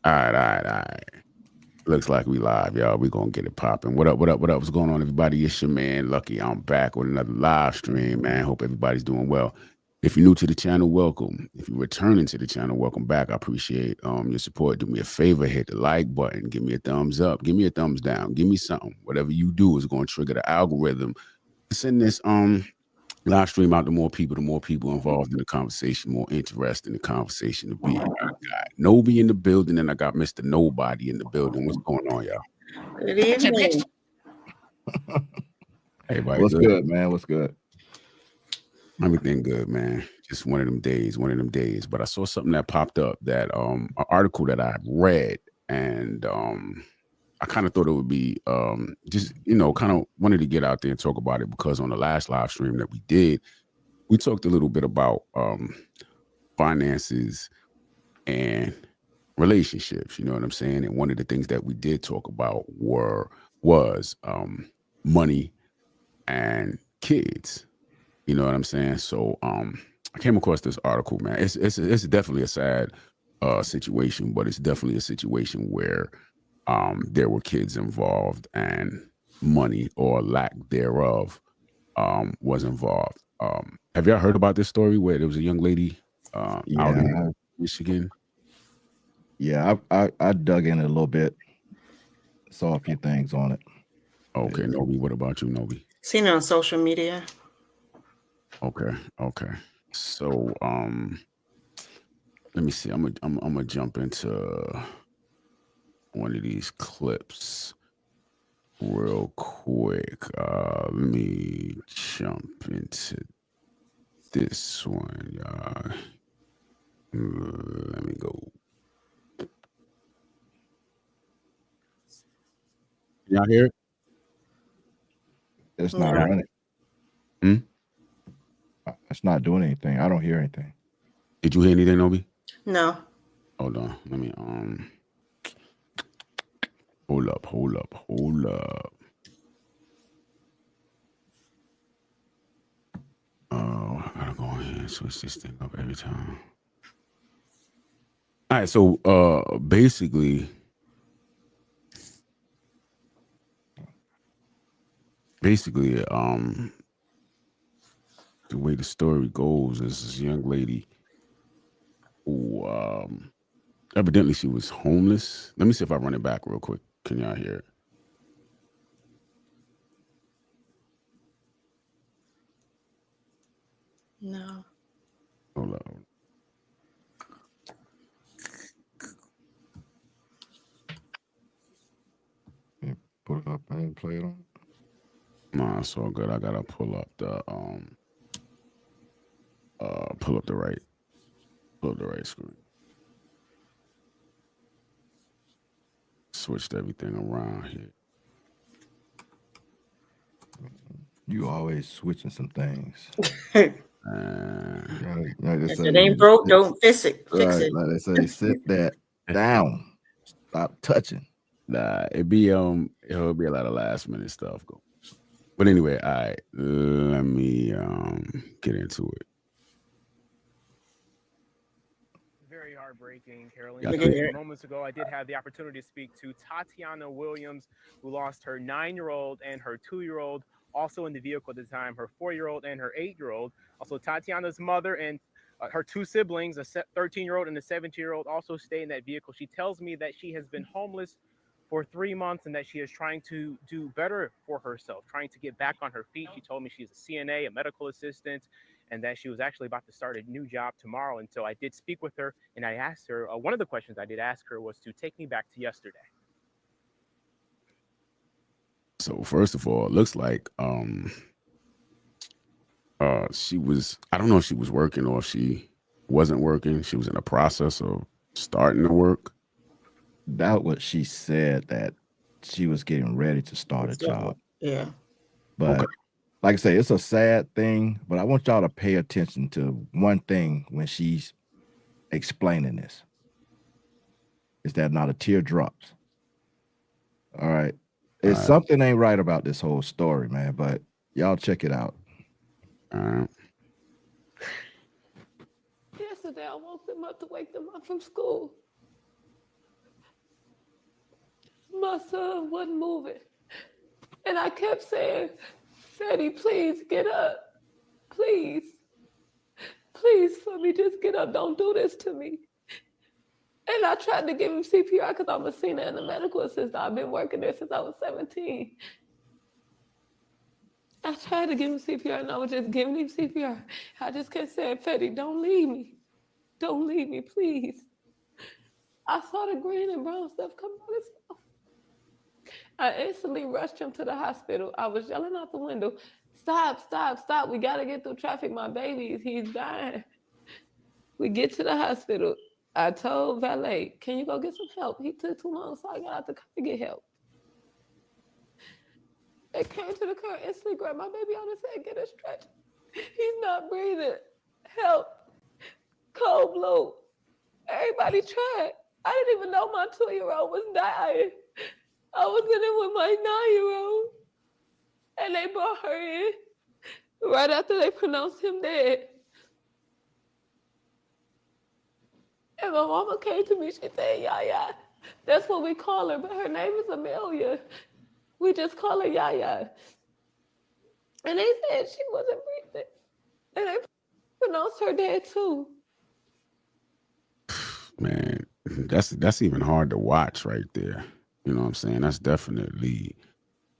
All right, all right, all right. Looks like we live, y'all. We gonna get it popping. What up? What up? What up? What's going on, everybody? It's your man Lucky. I'm back with another live stream, man. Hope everybody's doing well. If you're new to the channel, welcome. If you're returning to the channel, welcome back. I appreciate your support. Do me a favor, hit the like button, give me a thumbs up, give me a thumbs down, give me something. Whatever you do is going to trigger the algorithm. Send this live stream out to more people, the more people involved in the conversation, more interest in the conversation to be. I got Noby in the building, and I got Mr. Nobody in the building. What's going on, y'all? Good evening. Everybody What's good? good, man? What's good? Everything good, man. Just one of them days, one of them days. But I saw something that popped up that an article that I read, and I kind of thought it would be just kind of wanted to get out there and talk about it because on the last live stream that we did, we talked a little bit about finances and relationships. You know what I'm saying? And one of the things that we did talk about was money and kids. You know what I'm saying? So I came across this article, man. It's definitely a sad situation, but it's definitely a situation where there were kids involved and money or lack thereof was involved. Have y'all heard about this story where there was a young lady out in Yeah, Michigan? I dug in a little bit, saw a few things on it. Okay, Nobi, what about you, Nobi? Seen it on social media. Okay, okay. So let me see. I'm gonna jump into one of these clips real quick. Let me jump into this one, y'all. Let me go. Y'all hear it? It's not No. running. Hmm? It's not doing anything. I don't hear anything. Did you hear anything, Nobi? No. Hold on. Let me hold up. Oh, I gotta go ahead and switch this thing up every time. All right, so basically the way the story goes is this young lady who evidently she was homeless. Let me see if I run it back real quick. Can y'all hear it? No. Hold on. Yeah, put it up and play it on. Nah, it's all good. I gotta pull up the pull up the right screen. Switched everything around here. You always switching some things. If Like they it say, ain't broke, don't fix it. Fix right? it. Like they say, sit that down. Stop touching. Nah, it'll be a lot of last minute stuff going. But anyway, all right, let me get into it. Very heartbreaking, Caroline. Y'all We can can hear hear Just it. moments ago, I did have the opportunity to speak to Tatiana Williams, who lost her 9-year-old and her 2-year-old, also in the vehicle at the time, her 4-year-old and her 8-year-old. Also, Tatiana's mother and her two siblings, a 13-year-old and a 17-year-old, also stay in that vehicle. She tells me that she has been homeless for 3 months and that she is trying to do better for herself, trying to get back on her feet. She told me she's a CNA, a medical assistant, and that she was actually about to start a new job tomorrow. And so I did speak with her, and I asked her, one of the questions I did ask her was to take me back to yesterday. So first of all, it looks like she was, I don't know if she was working or if she wasn't working. She was in the process of starting to work. That what she said, that she was getting ready to start a job. Yeah. Okay. But like I say, it's a sad thing. But I want y'all to pay attention to one thing when she's explaining this. Is that not a tear drops? All right. All It's right. something ain't right about this whole story, man. But y'all check it out. All right. Yesterday, I woke them up to wake them up from school. My son wasn't moving. And I kept saying, Freddie, please get up. Please. Please, for me, just get up. Don't do this to me. And I tried to give him CPR because I'm a senior and a medical assistant. I've been working there since I was 17. I tried to give him CPR and I was just giving him CPR. I just kept saying, Freddie, don't leave me. Don't leave me, please. I saw the green and brown stuff come out of his mouth. I instantly rushed him to the hospital. I was yelling out the window, stop, stop, stop. We got to get through traffic. My baby, he's dying. We get to the hospital. I told valet, can you go get some help? He took too long, so I got out the car to get help. They came to the car, instantly grabbed my baby on his head, get a stretch. He's not breathing. Help. Cold blue. Everybody tried. I didn't even know my 2-year-old was dying. I was in it with my 9-year-old. And they brought her in right after they pronounced him dead. And my mama came to me, she said, Yaya. That's what we call her, but her name is Amelia. We just call her Yaya. And they said she wasn't breathing. And they pronounced her dead too. Man, that's even hard to watch right there. You know what I'm saying? That's definitely.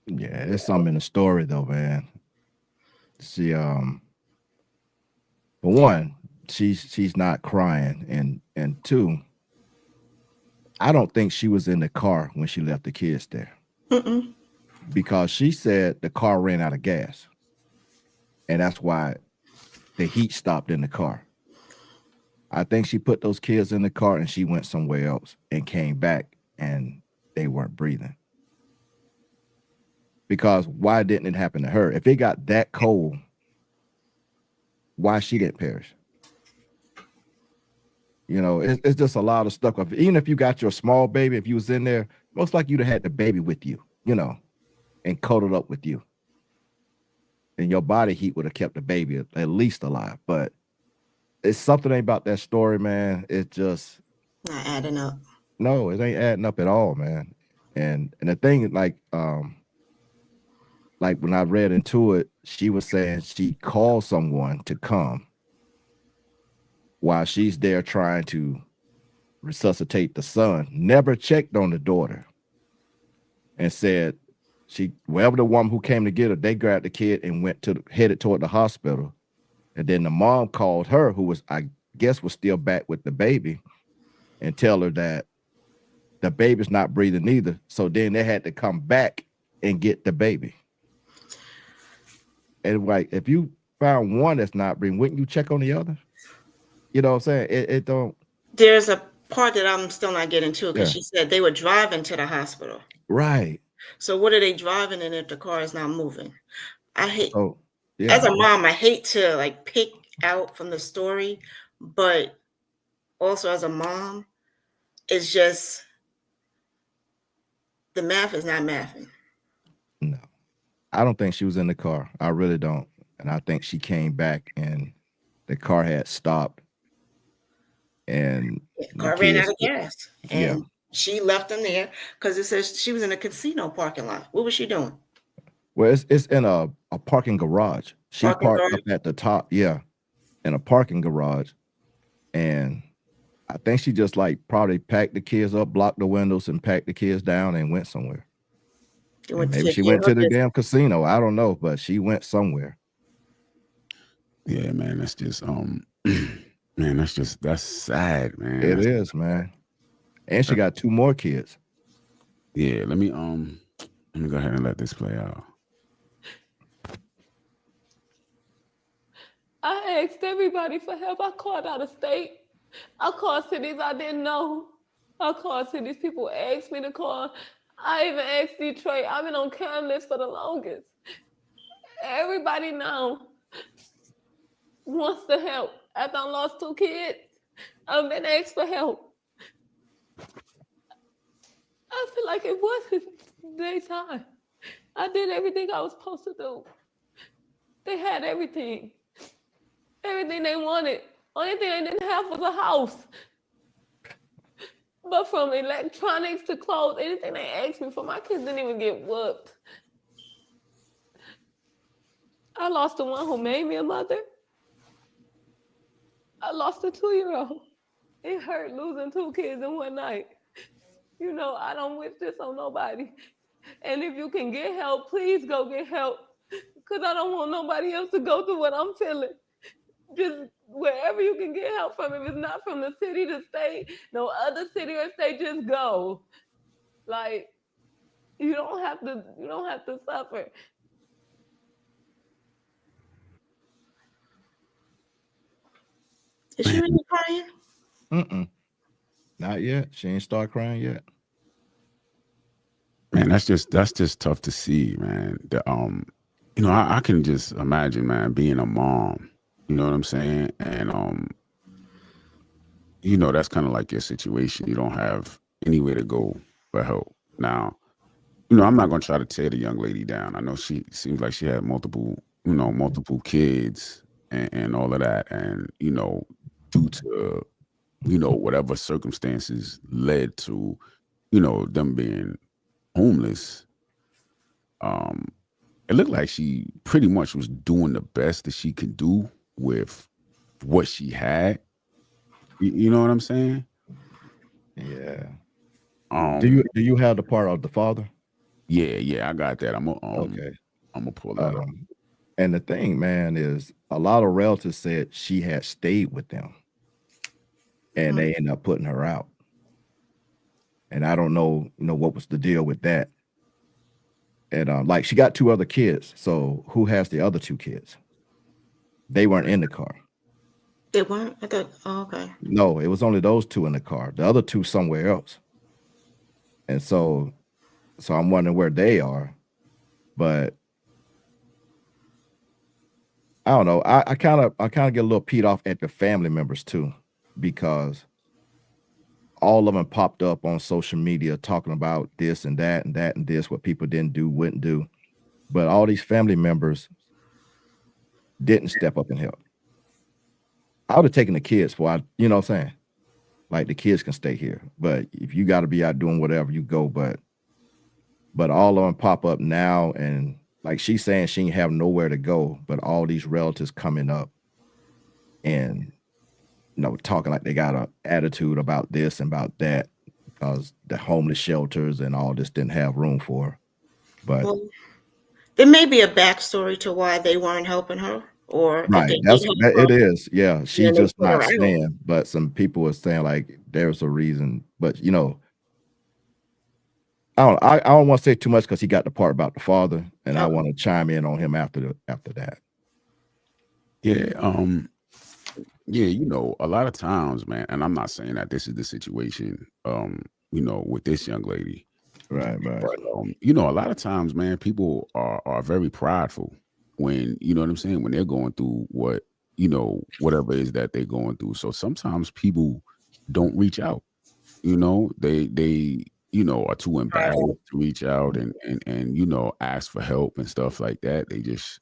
Yeah, there's something in the story though, man. She for one, she's not crying, and two, I don't think she was in the car when she left the kids there. Mm-mm. Because she said the car ran out of gas. And that's why the heat stopped in the car. I think she put those kids in the car and she went somewhere else and came back and they weren't breathing. Because why didn't it happen to her? If it got that cold, why she didn't perish? You know, it's just a lot of stuff. Even if you got your small baby, if you was in there, most likely you'd have had the baby with you, you know, and cuddled up with you. And your body heat would have kept the baby at least alive. But it's something about that story, man. It just Not adding up. no, it ain't adding up at all, man. And the thing, like when I read into it, she was saying she called someone to come while she's there trying to resuscitate the son, never checked on the daughter, and said wherever the woman who came to get her, they grabbed the kid and headed toward the hospital. And then the mom called her, who was, I guess, was still back with the baby, and tell her that the baby's not breathing either. So then they had to come back and get the baby. And like, if you found one that's not breathing, wouldn't you check on the other? You know what I'm saying? It don't. There's a part that I'm still not getting to because Yeah. she said they were driving to the hospital. Right. So what are they driving in if the car is not moving? I hate, Oh, yeah. as a mom, I hate to like pick out from the story, but also as a mom, it's just the math is not mathing. No, I don't think she was in the car. I really don't. And I think she came back and the car had stopped. And The the car ran out kids, of gas. yeah. And she left them there because it says she was in a casino parking lot. What was she doing? Well, it's in a parking garage. She Parking parked garage? up at the top, yeah, in a parking garage. And I think she just like probably packed the kids up, blocked the windows, and packed the kids down and went somewhere. She And went maybe to she take went care to of the her damn casino. I don't know, but she went somewhere. Yeah, man, that's just man, that's sad, man. It is, man. And she got 2 more kids. Yeah, let me go ahead and let this play out. I asked everybody for help. I called out of state. I called cities I didn't know. I called cities people asked me to call. I even asked Detroit. I've been on cam list for the longest. Everybody now wants to help. After I lost 2 kids, I've been asked for help. I feel like it wasn't their time. I did everything I was supposed to do. They had everything. Everything they wanted. Only thing they didn't have was a house. But from electronics to clothes, anything they asked me for, my kids didn't even get whooped. I lost the one who made me a mother. I lost a 2-year-old. It hurt losing 2 kids in one night. You know, I don't wish this on nobody. And if you can get help, please go get help. Because I don't want nobody else to go through what I'm feeling. Just wherever you can get help from, if it's not from the city, the state, no other city or state, just go. Like, you don't have to suffer. Is she really crying? Mm-mm. Not yet. She ain't start crying yet. Man, that's just tough to see, man. I can just imagine, man, being a mom. You know what I'm saying? And that's kind of like your situation. You don't have anywhere to go for help. Now, I'm not gonna try to tear the young lady down. I know she seems like she had multiple kids and all of that, and due to whatever circumstances led to them being homeless. It looked like she pretty much was doing the best that she could do with what she had. You know what I'm saying? Yeah. Um, Do you have the part of the father? yeah, I got that. Okay. I'm gonna pull that up. And the thing, man, is a lot of relatives said she had stayed with them and they ended up putting her out. And I don't know, what was the deal with that. And like she got 2 other kids. So who has the other 2 kids? They weren't in the car. They weren't? I thought, oh, okay. No, it was only those 2 in the car. The other 2 somewhere else. And so I'm wondering where they are. But I don't know. I kind of get a little peed off at the family members too, because all of them popped up on social media talking about this and that and that and this, what people didn't do, wouldn't do. But all these family members didn't step up and help. I would have taken the kids you know what I'm saying? Like the kids can stay here. But if you got to be out doing whatever, you go. But all of them pop up now, and like she's saying she ain't have nowhere to go, but all these relatives coming up and talking like they got an attitude about this and about that because the homeless shelters and all this didn't have room for her. But Well, there may be a backstory to why they weren't helping her, or if right, they that's did help it her, is. Yeah, she's then they just put her not out. saying, but some people are saying like there's a reason. But I don't want to say too much because he got the part about the father, and I want to chime in on him after that. Yeah, a lot of times, man, and I'm not saying that this is the situation, with this young lady. Right. But a lot of times, man, people are very prideful when what I'm saying, when they're going through whatever it is that they're going through. So sometimes people don't reach out. They are too embarrassed to reach out and ask for help and stuff like that. They just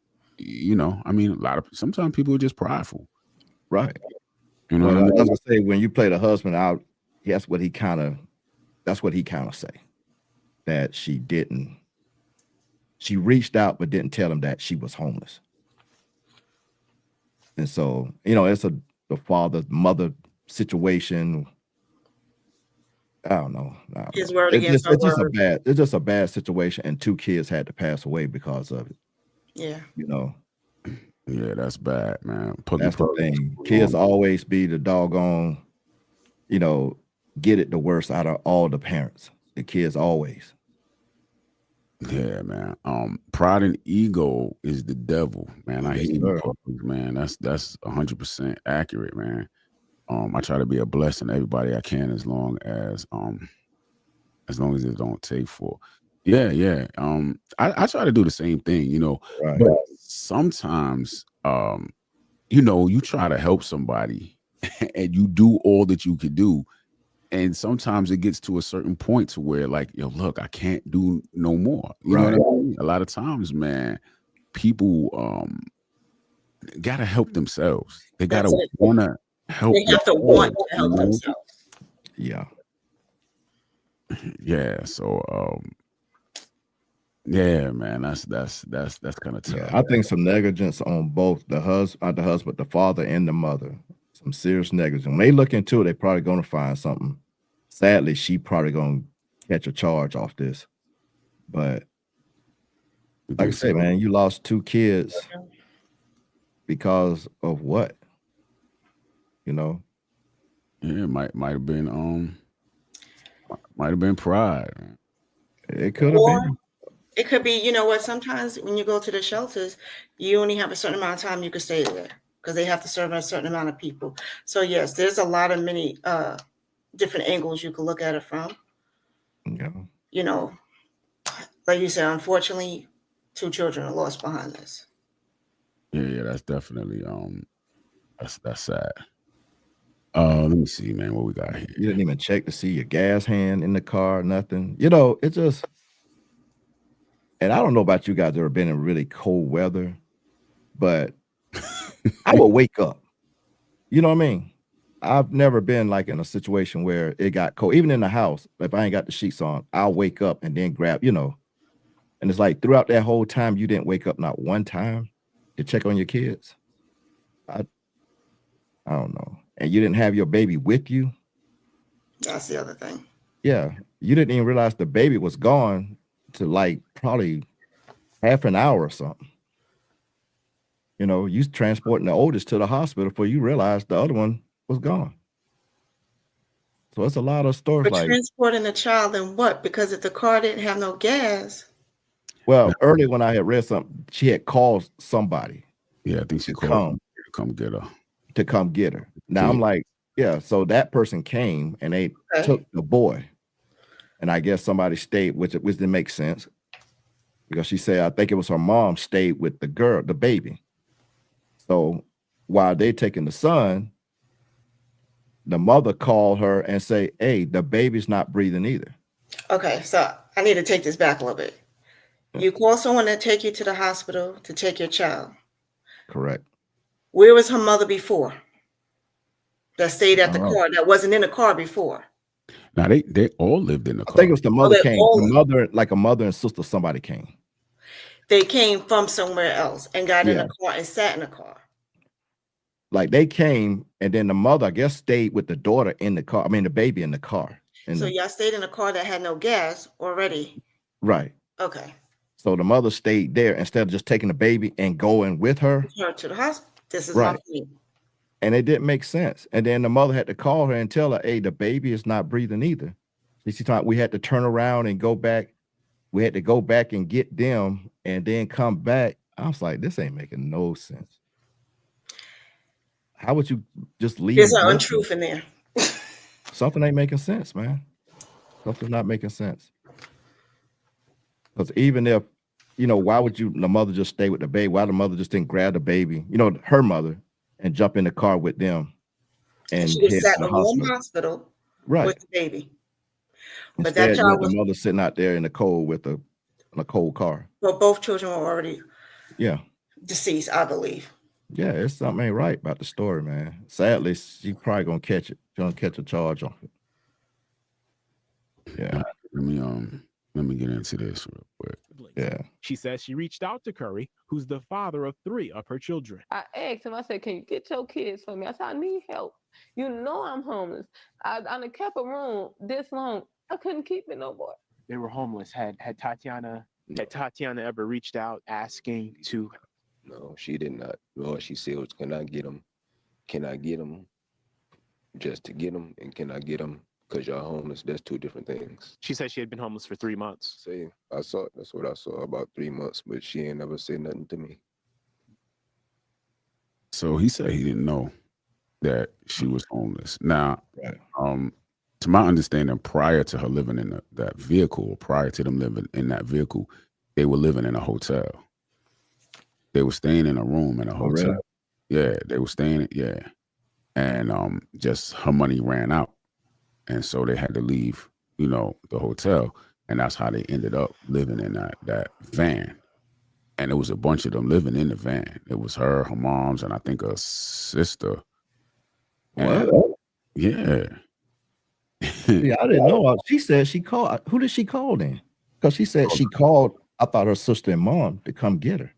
sometimes people are just prideful. Right. You know Well, what I I mean? was gonna say when you play the husband out, that's what he kind of say, that she reached out but didn't tell him that she was homeless. And so, it's the father mother situation. I don't know. His word against her word. It's just a bad situation, and 2 kids had to pass away because of it. Yeah. Yeah, that's bad, man. That's the thing. Kids always be the doggone, get it the worst out of all the parents. The kids always. Yeah, man. Pride and ego is the devil, man. I Yes, hear you, sir. Puppies, man. That's 100% accurate, man. I try to be a blessing to everybody I can as long as it don't take for. Yeah. I try to do the same thing, Right. but sometimes you try to help somebody and you do all that you could do. And sometimes it gets to a certain point to where like, look, I can't do no more. You know what I mean? A lot of times, man, people gotta help themselves. They gotta want to help. They have to want to help themselves. Yeah. Yeah. So yeah, man, that's kind of Yeah, tough. I think some negligence on both the husband, the father, and the mother. Some serious negligence. When they look into it, they're probably going to find something. Sadly, she probably going to catch a charge off this. But You like I think said, so? man, you lost 2 kids because of what? You know, Yeah, might have been pride. it could have Or been. it could be, you know what, sometimes when you go to the shelters, you only have a certain amount of time you can stay there because they have to serve a certain amount of people. So yes, there's a lot of many different angles you could look at it from. Yeah. You know, like you said, unfortunately, 2 children are lost behind this. Yeah, that's definitely that's sad. Let me see, man, what we got here. You didn't even check to see your gas hand in the car, nothing. You know, it just, and I don't know about you guys that ever been in really cold weather, but I will wake up. You know what I mean? I've never been like in a situation where it got cold. Even in the house, if I ain't got the sheets on, I'll wake up and then grab, you know. And it's like throughout that whole time, you didn't wake up not one time to check on your kids. I I don't know. And you didn't have your baby with you. That's the other thing. Yeah. You didn't even realize the baby was gone to like probably half an hour or something. You know, you transporting the oldest to the hospital before you realized the other one was gone. So it's a lot of stories But like, transporting the child in what? Because if the car didn't have no gas, well, earlier when I had read something, she had called somebody Yeah, I think she to called come to come get her. get her. Now Kid. I'm like, yeah, so that person came and they okay. took the boy. And I guess somebody stayed, which didn't make sense because she said, I think it was her mom stayed with the girl, the baby. So while they taking the son, the mother called her and say, hey, the baby's not breathing either. Okay, so I need to take this back a little bit. You call someone to take you to the hospital to take your child. Correct. Where was her mother before? That stayed at I the don't know. car, that wasn't in the car before. Now they all lived in the I think car. it was the Oh, mother they came. all The mother, like a mother and sister, somebody came. they came from somewhere else and got in Yeah. the car and sat in the car. Like they came and then the mother, I guess, stayed with the daughter in the car. I mean, the baby in the car. So y'all stayed in a car that had no gas already. Right. Okay. So the mother stayed there instead of just taking the baby and going with her. Her to the hospital. This is my Right. point. And it didn't make sense. And then the mother had to call her and tell her, hey, the baby is not breathing either. She thought we had to turn around and go back. We had to go back and get them and then come back. I was like, this ain't making no sense. How would you just leave? There's an untruth in there. Something ain't making sense, man. Something's not making sense. Because even if, you know, why would the mother just stay with the baby? Why the mother just didn't grab the baby, you know, her mother, and jump in the car with them and She head was to sat the in a warm hospital? hospital Right. with the baby. But Instead, that you had child the was, mother sitting out there in the cold with a cold car. well, both children were already Yeah. deceased, I believe. Yeah, it's something ain't right about the story, man. Sadly, she probably gonna catch it. She's gonna catch a charge on it. Yeah. Let me get into this real quick. Yeah. She says she reached out to Curry, who's the father of 3 of her children. I asked him, I said, can you get your kids for me? I said, I need help. You know I'm homeless. I done kept a room this long. I couldn't keep it no more. They were homeless. Had Tatiana ever reached out asking to? No, she did not. Lord, she said, can I get them? Can I get them just to get them? And can I get them because y'all homeless? That's 2 different things. She said she had been homeless for 3 months. See, I saw it. That's what I saw, about 3 months, but she ain't never said nothing to me. So he said he didn't know that she was homeless. Now, Right. to my understanding, prior to her living in that vehicle, prior to them living in that vehicle, they were living in a hotel. They were staying in a room in a Oh, hotel. really? Yeah, they were staying. Yeah, and just her money ran out, and so they had to leave. You know, the hotel, and that's how they ended up living in that van. And it was a bunch of them living in the van. It was her mom's, and I think a sister. What? Yeah. Yeah, I didn't know. She said she called. Who did she call then? Because she said she called. I thought her sister and mom to come get her.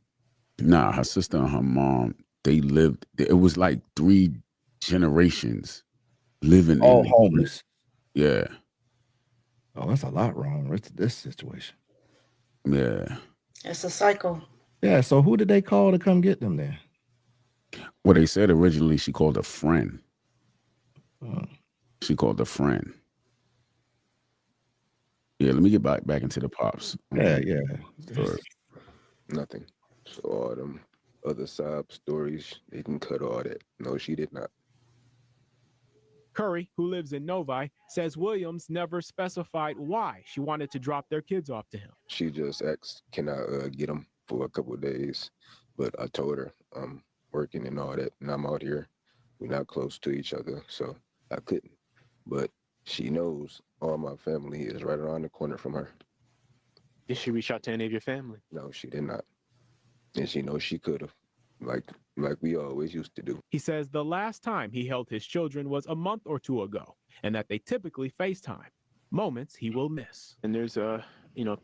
Nah, her sister and her mom, they lived. It was like 3 generations living All in. homeless. Yeah, Oh, that's a lot wrong with this situation. yeah. It's a cycle. Yeah. So who did they call to come get them then? Well, they said originally she called a friend. Hmm. She called a friend. Yeah, let me get back into the pops. Yeah, yeah. Story. Nothing. So all them other sob stories, they can cut all that. No, she did not. Curry, who lives in Novi, says Williams never specified why she wanted to drop their kids off to him. She just asked, "Can I get them for a couple of days?" But I told her I'm working and all that, and I'm out here. We're not close to each other, so I couldn't. But she knows all my family is right around the corner from her. Did she reach out to any of your family? No, she did not, and she knows she could have, like we always used to do. He says the last time he held his children was a month or two ago, and that they typically FaceTime, moments he will miss. And there's a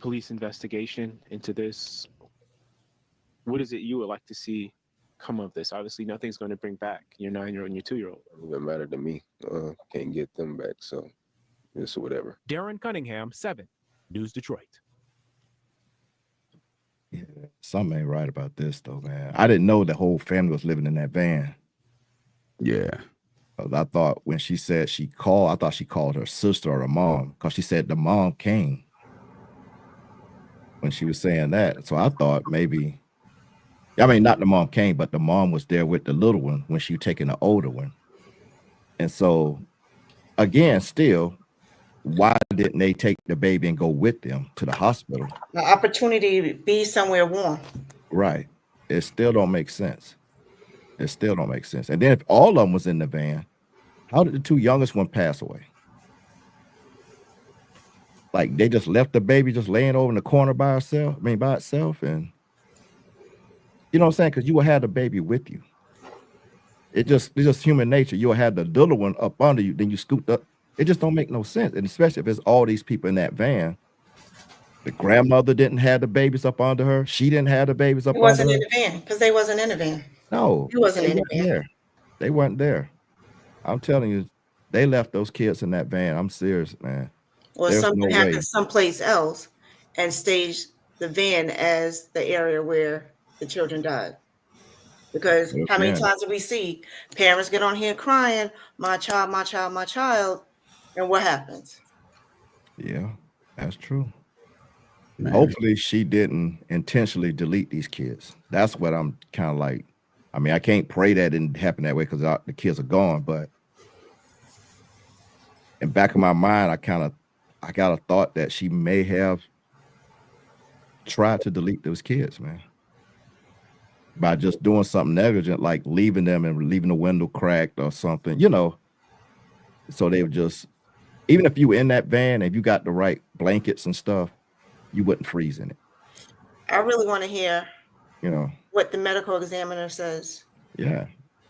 police investigation into this. What is it you would like to see come of this? Obviously, nothing's going to bring back your 9-year-old and your 2-year-old. It doesn't matter to me. Can't get them back, so it's whatever. Darren Cunningham, 7 News Detroit. Yeah, something ain't right about this though, man. I didn't know the whole family was living in that van. Yeah. I thought when she said she called, I thought she called her sister or her mom because she said the mom came when she was saying that. So I thought maybe, I mean, not the mom came, but the mom was there with the little one when she was taking the older one. And so, again, still, why didn't they take the baby and go with them to the hospital? The opportunity to be somewhere warm. Right. It still don't make sense. It still don't make sense. And then if all of them was in the van, how did the 2 youngest one pass away? Like they just left the baby just laying over in the corner by itself. And you know what I'm saying? Because you will have the baby with you. It's just human nature. You'll have the little one up under you, then you scooped up. It just don't make no sense. And especially if it's all these people in that van. The grandmother didn't have the babies up under her. She didn't have the babies up He under wasn't her. in the van because they wasn't in the van. No, He wasn't they in the weren't van. there. They weren't there. I'm telling you, they left those kids in that van. I'm serious, man. Or There's something no happened way. someplace else and staged the van as the area where the children died. Because Yes, how many ma'am. times do we see parents get on here crying, my child, my child, my child, and what happens? Yeah, that's true. Man. Hopefully she didn't intentionally delete these kids. That's what I'm kind of like. I mean, I can't pray that didn't happen that way because the kids are gone, but in back of my mind, I got a thought that she may have tried to delete those kids, man. By just doing something negligent, like leaving them and leaving the window cracked or something, So they would just, even if you were in that van and you got the right blankets and stuff, you wouldn't freeze in it. I really want to hear You know, what the medical examiner says, yeah.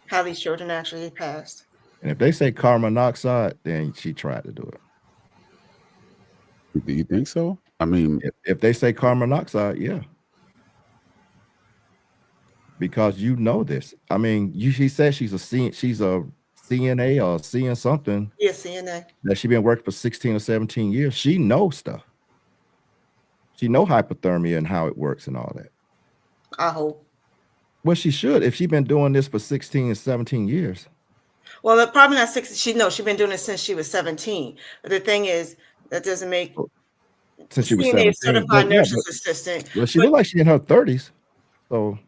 how these children actually passed. And if they say carbon monoxide, then she tried to do it. Do you think so? I mean, If they say carbon monoxide, yeah. Because you know this. I mean, she says she's a CNA or seeing something Yeah, CNA. that she been working for 16 or 17 years. She knows stuff. She know hypothermia and how it works and all that. I hope. Well, she should if she's been doing this for 16 and 17 years. Well, probably not 60. She's been doing it since she was 17. But the thing is, that doesn't make Since she was CNA 17. certified nurse's assistant. Well, she looked like she's in her 30s. So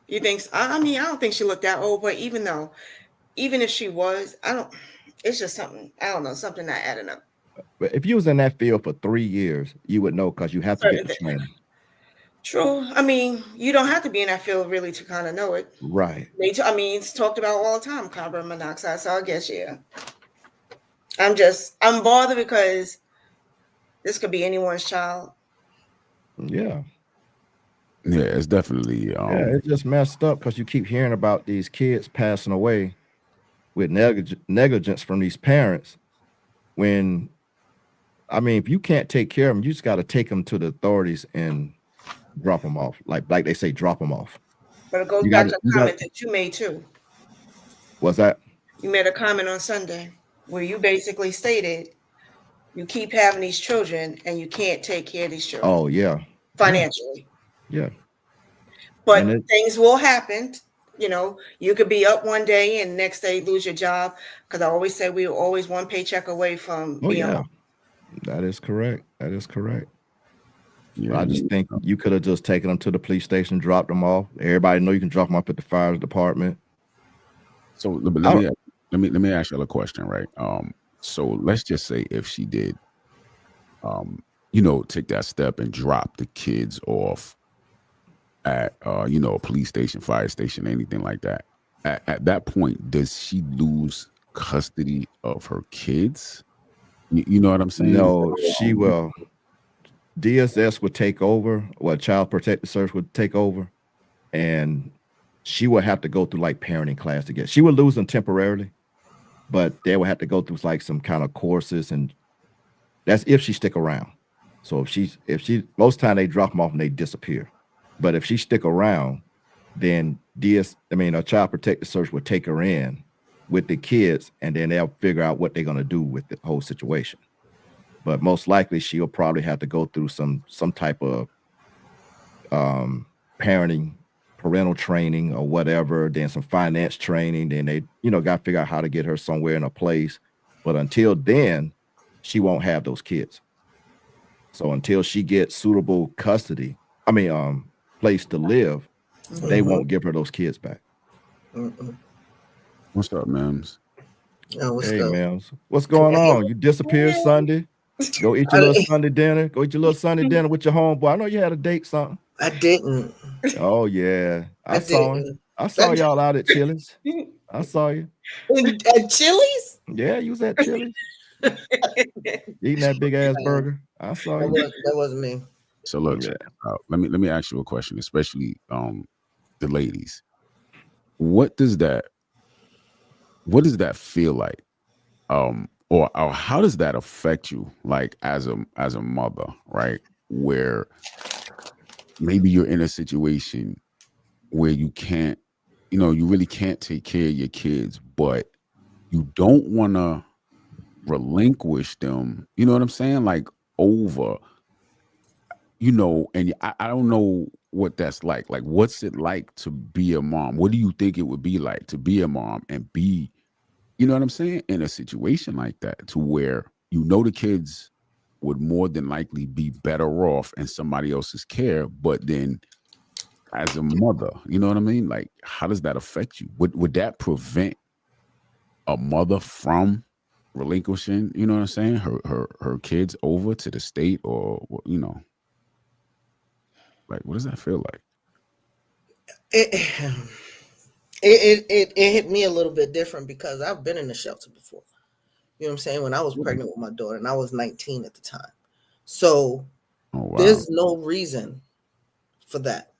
you think? I mean, I don't think she looked that old. But even if she was, it's just something. I don't know, something not adding up. but if you was in that field for 3 years, you would know because you have to get the training. True. I mean, you don't have to be in that field really to kind of know it. Right. I mean, it's talked about all the time, carbon monoxide. So I guess, yeah. I'm bothered because this could be anyone's child. Yeah. yeah, it's definitely Yeah, it's just messed up because you keep hearing about these kids passing away with negligence from these parents. when, I mean, if you can't take care of them, you just got to take them to the authorities and drop them off. Like they say, drop them off. But it goes You back got to a you got. comment that you made too. What's that? You made a comment on Sunday where you basically stated you keep having these children and you can't take care of these children Oh yeah, financially. yeah. But things will happen. You know, you could be up one day and next day lose your job. Because I always say we were always one paycheck away from being yeah. That is correct. That is correct. Yeah, I just think you could have just taken them to the police station, dropped them off. Everybody know you can drop them off at the fire department. So let me ask you a question, right? So let's just say if she did, take that step and drop the kids off at a police station, fire station, anything like that. At that point, does she lose custody of her kids? You know what I'm saying? No, she will. DSS would take over, or Child Protective Service would take over, and she would have to go through like parenting class to get. She would lose them temporarily, but they would have to go through like some kind of courses, and that's if she stick around. So if she most time they drop them off and they disappear, but if she stick around, then a Child Protective Service would take her in with the kids, and then they'll figure out what they're gonna do with the whole situation. But most likely she'll probably have to go through some type of parental training or whatever, then some finance training. Then they, got to figure out how to get her somewhere in a place. But until then, she won't have those kids. So until she gets suitable custody, place to live, they won't give her those kids back. What's up, Mims? Oh, Hey, Mims. What's going on? You disappeared Sunday. Go eat your little Sunday dinner. Go eat your little Sunday dinner with your homeboy. I know you had a date, something. I didn't. Oh yeah, I saw him. didn't. I saw y'all out at Chili's. I saw you. At Chili's? Yeah, you was at Chili's eating that big ass burger. I saw you. That wasn't me. So look, let me ask you a question, especially the ladies. What does that feel like? Or how does that affect you, like as a mother, right? Where maybe you're in a situation where you can't, you really can't take care of your kids, but you don't want to relinquish them. You know what I'm saying? Like over, and I don't know what that's like. Like, what's it like to be a mom? What do you think it would be like to be a mom and be, you know what I'm saying, in a situation like that, to where the kids would more than likely be better off in somebody else's care, but then as a mother, you know what I mean? Like, how does that affect you? Would that prevent a mother from relinquishing, you know what I'm saying, her kids over to the state, or like, what does that feel like? It hit me a little bit different because I've been in the shelter before. You know what I'm saying? When I was pregnant with my daughter, and I was 19 at the time. So there's no reason for that.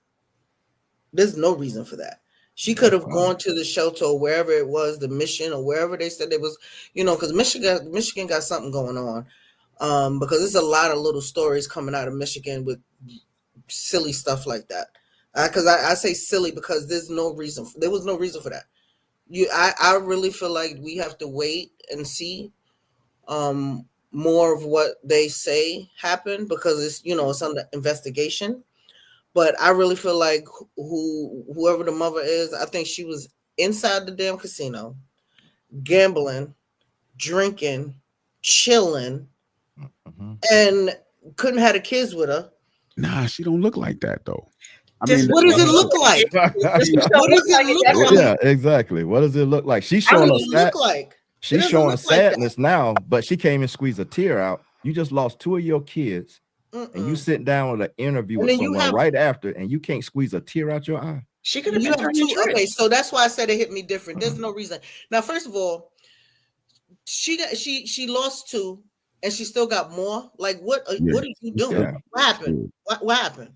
There's no reason for that. She could have gone to the shelter or wherever it was, the mission, or wherever they said it was, because Michigan got something going on. Because there's a lot of little stories coming out of Michigan with silly stuff like that. Because I say silly because there was no reason for that. I really feel like we have to wait and see more of what they say happened, because it's under investigation. But I really feel like whoever the mother is, I think she was inside the damn casino, gambling, drinking, chilling, and couldn't have the kids with her. Nah, she don't look like that though. What does it look like? What does it look like? Yeah, exactly. What does it look like? She's showing She's showing sadness now, but she can't even squeeze a tear out. You just lost 2 of your kids, and you sit down with an interview with someone right after, and you can't squeeze a tear out your eye. She could have been drinking. Okay, so that's why I said it hit me different. There's no reason. Now, first of all, she lost 2, and she still got more. Like, what are you doing? Yeah. What happened? What happened?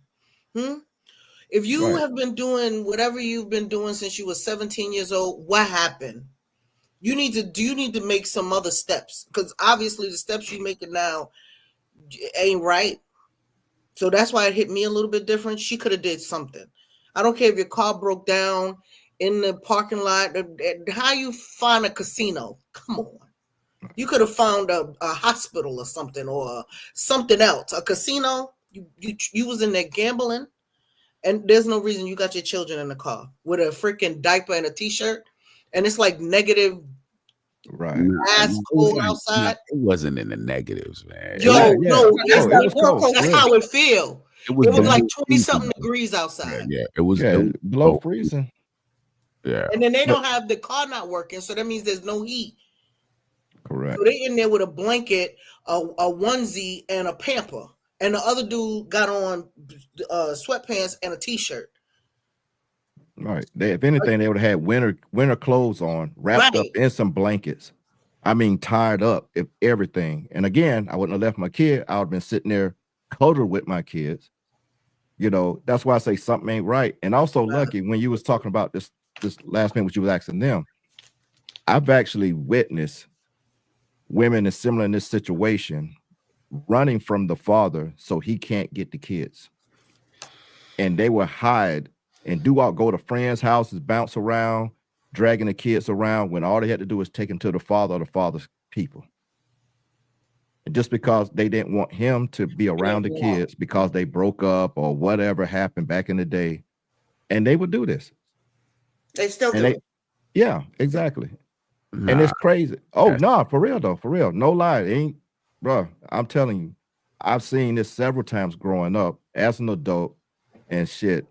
If you have been doing whatever you've been doing since you were 17 years old, what happened? you need to make some other steps, because obviously the steps you're making now ain't right. So that's why it hit me a little bit different. She could have did something. I don't care if your car broke down in the parking lot. How you find a casino? Come on. You could have found a hospital or something, or something else. A casino. You was in there gambling, and there's no reason you got your children in the car with a freaking diaper and a t-shirt, and it's like negative. Right. Ass cold outside. It wasn't in the negatives, man. Yo, no, it's like cold. That's how it feel. It was like 20-something degrees outside. Yeah, it was below freezing. Yeah. And then they don't have the car not working, so that means there's no heat. Correct. So they in there with a blanket, a onesie, and a pamper. And the other dude got on sweatpants and a t-shirt. Right. If anything, they would have had winter clothes on, wrapped up in some blankets. I mean, tied up, if everything. And again, I wouldn't have left my kid. I would have been sitting there cuddled with my kids. You know, that's why I say something ain't right. And also, Lucky, when you was talking about this last minute, what you was asking them, I've actually witnessed women is similar in this situation running from the father so he can't get the kids. And they will hide and go to friends' houses, bounce around, dragging the kids around when all they had to do was take them to the father or the father's people. And just because they didn't want him to be around the kids because they broke up or whatever happened back in the day. And they would do this. They still do it. Yeah, exactly. And it's crazy. Oh, no, for real though, for real. No lie. It ain't, bro. I'm telling you, I've seen this several times growing up as an adult and shit.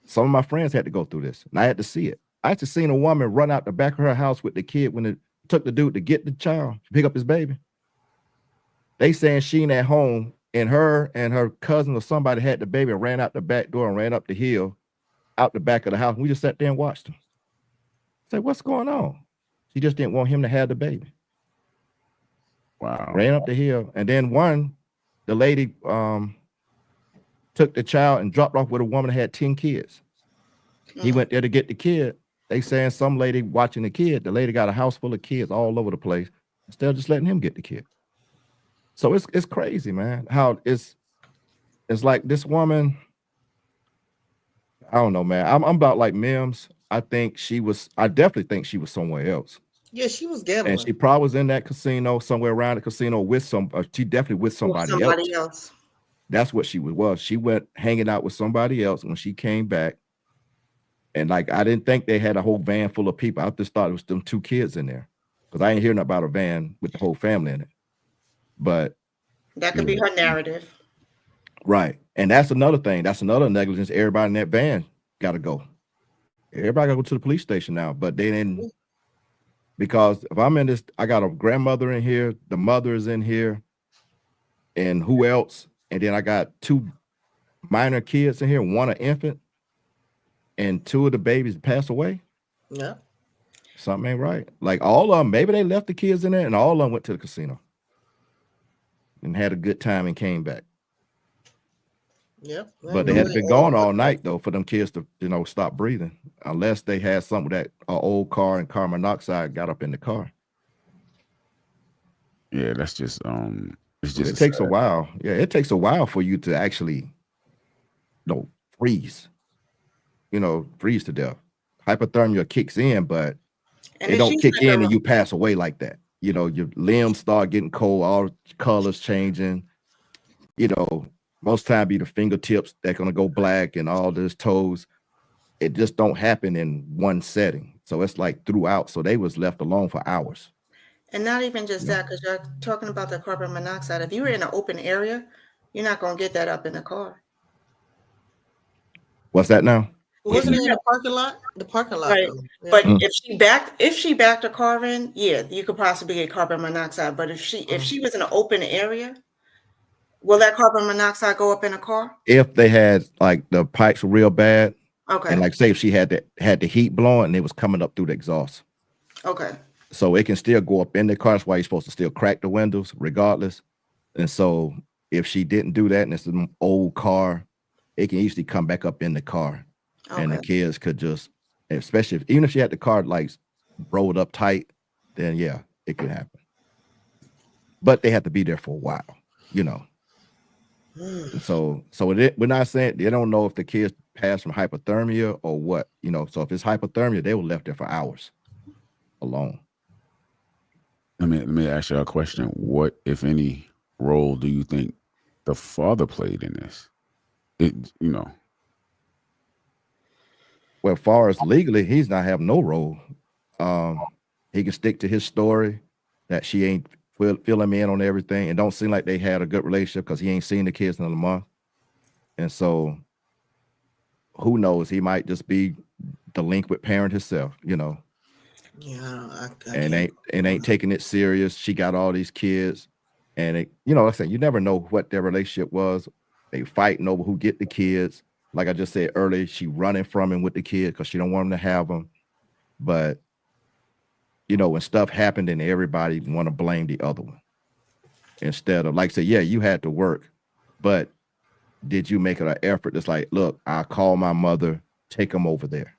Some of my friends had to go through this, and I had to see it. I actually seen a woman run out the back of her house with the kid when it took the dude to get the child to pick up his baby. They saying she ain't at home, and her cousin or somebody had the baby and ran out the back door and ran up the hill out the back of the house. We just sat there and watched them. Say, what's going on? She just didn't want him to have the baby. Wow. Ran up the hill. And then the lady took the child and dropped off with a woman that had 10 kids. He went there to get the kid. They saying some lady watching the kid. The lady got a house full of kids all over the place instead of just letting him get the kid. So it's crazy, man. How it's like this woman. I don't know, man. I'm about like Mims. I definitely think she was somewhere else. Yeah, she was gambling. And she probably was in that casino, somewhere around the casino with she definitely with somebody else. That's what she was. She went hanging out with somebody else when she came back. And like, I didn't think they had a whole van full of people. I just thought it was them 2 kids in there. Because I ain't hearing about a van with the whole family in it. But that could be her narrative. Right. And that's another thing. That's another negligence. Everybody in that van got to go. Everybody got to go to the police station now. But they didn't, because if I'm in this, I got a grandmother in here, the mother is in here, and who else? And then I got 2 minor kids in here, 1 an infant, and 2 of the babies passed away. Yeah. Something ain't right. Like all of them, maybe they left the kids in there and all of them went to the casino and had a good time and came back. Yep. But they had been gone all night though for them kids to, stop breathing, unless they had something that old car and carbon monoxide got up in the car. Yeah, that's just it takes a while. Yeah, it takes a while for you to actually freeze. Freeze to death. Hypothermia kicks in, but it don't kick in and you pass away like that. Your limbs start getting cold, all colors changing. Most time be the fingertips that gonna go black and all those toes. It just don't happen in one setting. So it's like throughout. So they was left alone for hours. And not even just that, because you're talking about the carbon monoxide. If you were in an open area, you're not gonna get that up in the car. What's that now? Wasn't it in the parking lot? The parking lot. Right. Yeah. But if she backed a car in, yeah, you could possibly get carbon monoxide. But if she was in an open area, will that carbon monoxide go up in a car? If they had like the pipes were real bad, okay, and like say if she had the heat blowing and it was coming up through the exhaust, okay, so it can still go up in the car. That's why you're supposed to still crack the windows regardless. And so if she didn't do that and it's an old car, it can easily come back up in the car, and the kids could just, especially even if she had the car like rolled up tight, then yeah, it could happen. But they have to be there for a while, you know. And so we're not saying they don't know if the kids passed from hypothermia or what, you know. So if it's hypothermia, they were left there for hours alone. Let me ask you a question. What, if any, role do you think the father played in this? You know. Well, as far as legally, he's not have no role. He can stick to his story that she ain't fill him in on everything, and don't seem like they had a good relationship because he ain't seen the kids in a month. And so who knows? He might just be delinquent parent himself, you know. Yeah, I and can't. ain't taking it serious. She got all these kids, and it, you know, like I said, you never know what their relationship was. They fighting over who get the kids. Like I just said earlier, she running from him with the kid because she don't want him to have them. But you know, when stuff happened, then everybody want to blame the other one instead of, like, say, yeah, you had to work, but did you make it an effort? It's like, look, I call my mother, take them over there.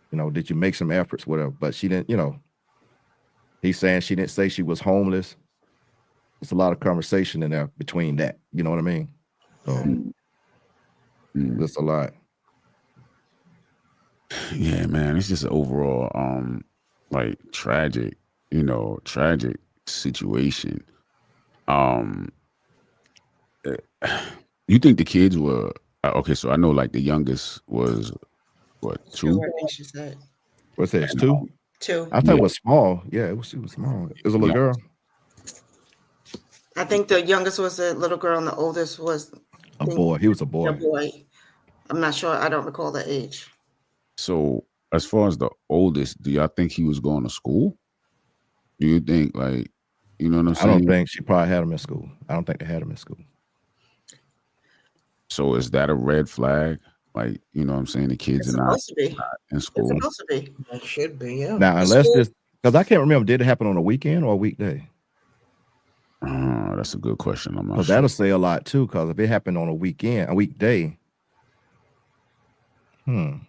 You know, did you make some efforts with her? But she didn't, you know. He's saying she didn't say she was homeless. There's a lot of conversation in there between that. You know what I mean? So that's a lot. Yeah, man. It's just an overall like tragic, you know, tragic situation. You think the kids were okay, so I know like the youngest was what, 2? I think she said What's that? It's 2? 2. I thought it was small. Yeah, she was small. It was a little girl. I think the youngest was a little girl and the oldest was A boy. He was a boy. a boy. I'm not sure. I don't recall the age. So as far as the oldest, do y'all think he was going to school? Do you think, like, you know what I'm saying? I don't think she probably had him in school. I don't think they had him in school. So is that a red flag? Like, you know what I'm saying? The kids It's are not supposed to be. in It's school. supposed to be. It should be, yeah. Now, unless this, because I can't remember, did it happen on a weekend or a weekday? That's a good question. I'm not Because sure. that'll say a lot too. Because if it happened on a weekend, a weekday, and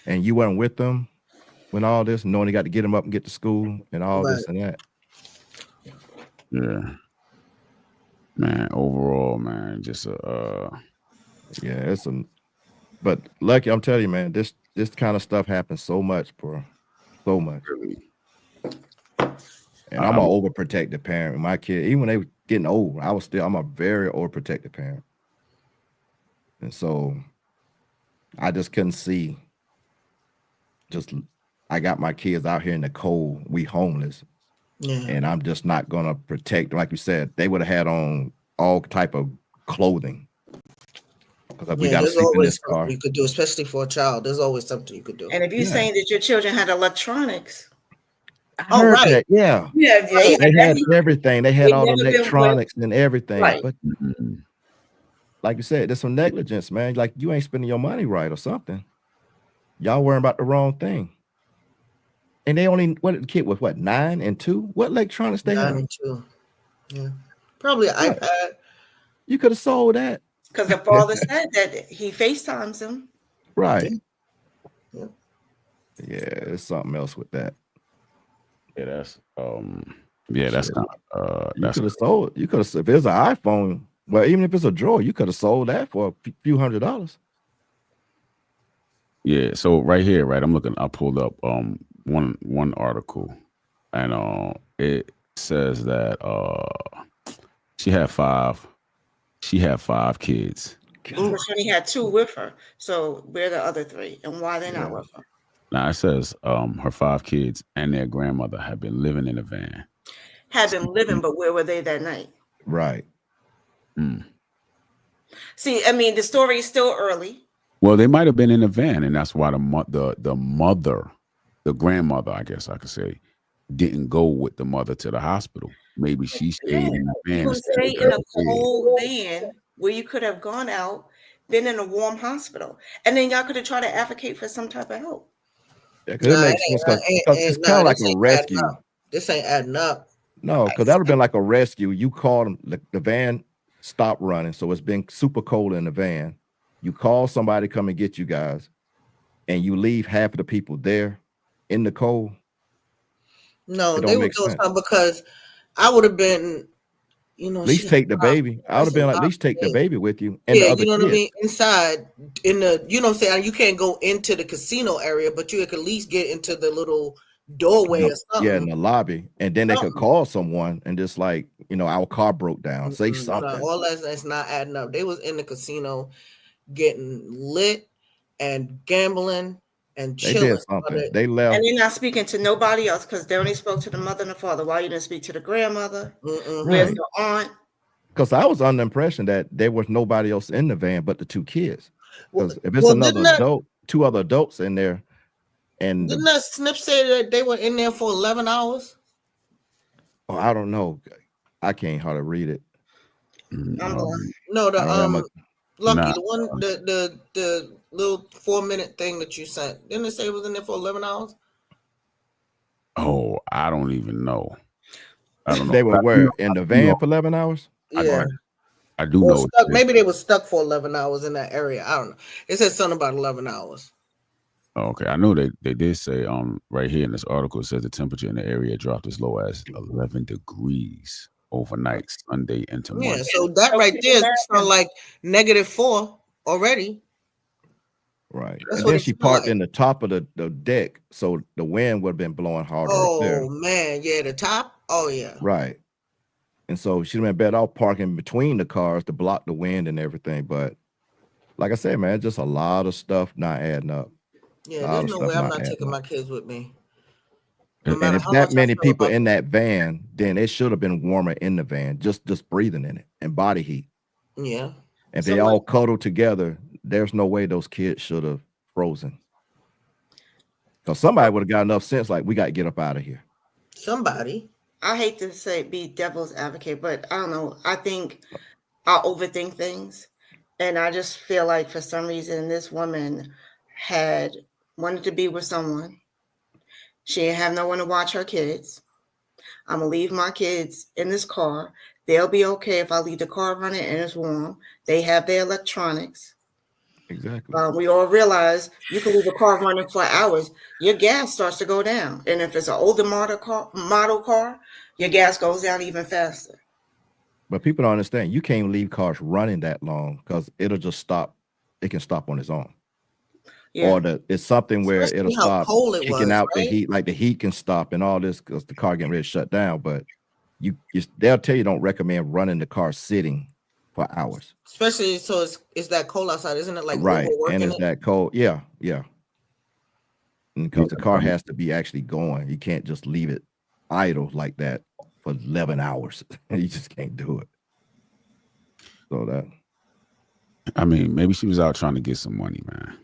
you weren't with them when all this, knowing you got to get them up and get to school and all this and that. Yeah, man. Overall, man, just yeah, it's a. But lucky, I'm telling you, man, this kind of stuff happens so much, bro, so much. really. And I'm an overprotective parent. My kid, even when they were getting old, I'm a very overprotective parent. And so I just couldn't see. I got my kids out here in the cold. We homeless. Yeah. And I'm just not gonna protect them. Like you said, they would have had on all type of clothing. Because we got to there's sleep in always this car. something you could do, especially for a child. There's always something you could do. And if you're saying that your children had electronics, I heard that, yeah. They had everything. They had all the electronics and everything. Right. But like you said, there's some negligence, man. Like you ain't spending your money right or something. Y'all worrying about the wrong thing. And they only, what, the kid was what, 9 and 2? What electronics they 9 have? and 2. Yeah. Probably an iPad. You could have sold that. Because the father said that he FaceTimes him. Right. Yeah. Yeah, there's something else with that. Yeah, that's that's kind of you could have sold. You could have, if it's an iPhone, well, even if it's a drawer, you could have sold that for a few $100s. Yeah, so right here, right, I pulled up one article, and it says that she had 5 kids. But she only had 2 with her. So where are the other 3 and why they're not with her? Now it says her 5 kids and their grandmother had been living in a van. Had been living, but where were they that night? Right. See, I mean, the story is still early. Well, they might have been in a van, and that's why the mother, the grandmother, I guess I could say, didn't go with the mother to the hospital. Maybe she stayed in the van. You stay in a cold van where you could have gone out, been in a warm hospital, and then y'all could have tried to advocate for some type of help. Yeah, because it makes sense because it's kind of like a rescue. This ain't adding up. No, because that would have been like a rescue. You called them, the van stopped running, so it's been super cold in the van. You call somebody to come and get you guys, and you leave half of the people there in the cold. No, It they don't would make do sense. something because I would have been, you know, At least take the baby. I would have been like, at least take the baby with you and yeah, the other you know what I kids. mean? Inside in the, you know what I'm saying? You can't go into the casino area, but you could at least get into the little doorway or Yeah, in something. the lobby, and then they could call someone and just like, you know, our car broke down. Say No, something. all that's not adding up. They was in the casino getting lit and gambling and They chilling. did something. They left. And they're not speaking to nobody else because they only spoke to the mother and the father. Why you didn't speak to the grandmother? Where's the aunt? Because I was under the impression that there was nobody else in the van but the two kids. Because if it's Well, another adult, two other adults in there, and didn't that Snip say that they were in there for 11 hours? oh, I don't know. I can't hardly read it. No, the Lucky, the one, the little 4-minute thing that you sent. Didn't it say it was in there for 11 hours? Oh, I don't even know. I don't know. They were where in the van for 11 hours. Yeah, I do know. Maybe they were stuck for 11 hours in that area. I don't know. It said something about 11 hours. Okay, I know they did say right here in this article, it says the temperature in the area dropped as low as 11 degrees overnight, Sunday into Monday. Yeah, so that right there sounds like -4 already. Right. And then she parked in the top of the deck, so the wind would have been blowing harder up there. Oh man, yeah, the top. Oh yeah. Right. And so she'd have been better off parking between the cars to block the wind and everything. But like I said, man, just a lot of stuff not adding up. Yeah, there's no way I'm not taking my kids with me. And if that many people in that van, then it should have been warmer in the van, just breathing in it and body heat. Yeah. If they all cuddled together, there's no way those kids should have frozen. Because somebody would have got enough sense, like, we got to get up out of here. Somebody. I hate to say be devil's advocate, but I don't know. I think I overthink things. And I just feel like for some reason this woman had wanted to be with someone. She didn't have no one to watch her kids. I'm going to leave my kids in this car. They'll be okay if I leave the car running and it's warm. They have their electronics. Exactly. We all realize you can leave a car running for hours. Your gas starts to go down. And if it's an older model car, your gas goes down even faster. But people don't understand. You can't leave cars running that long because it'll just stop. It can stop on its own. Yeah. Or it's something where it'll stop kicking out the heat. Like the heat can stop and all this because the car getting ready to shut down. But they'll tell you don't recommend running the car sitting for hours. Especially so it's that cold outside, isn't it? Like right, and it's that cold. Yeah. And because the car has to be actually going. You can't just leave it idle like that for 11 hours. You just can't do it. So that. I mean, maybe she was out trying to get some money, man.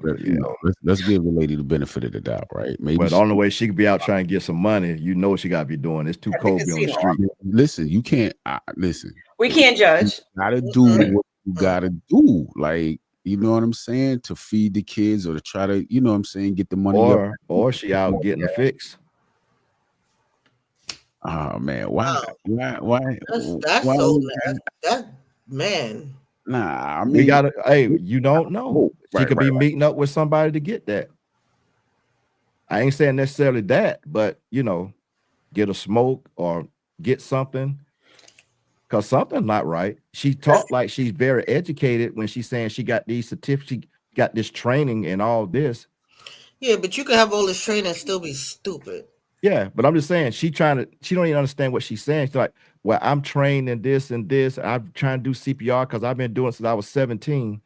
You know, let's give the lady the benefit of the doubt, right? Maybe the only way she could be out trying to get some money, you know, she got to be doing. It's too cold to be on the street. Listen, you can't listen. We can't judge. You gotta do what you gotta do, like, you know what I'm saying, to feed the kids or to try to, you know what I'm saying, get the money up. Or she out getting a fix. Oh man, why? That's man. Nah, I mean, we gotta. Hey, you don't know. She could be meeting up with somebody to get that. I ain't saying necessarily that, but you know, get a smoke or get something. Cause something's not right. She talked like she's very educated when she's saying she got these certificates, she got this training and all this. Yeah, but you could have all this training and still be stupid. Yeah, but I'm just saying she don't even understand what she's saying. She's like, well, I'm trained in this and this. I'm trying to do CPR because I've been doing it since I was 17.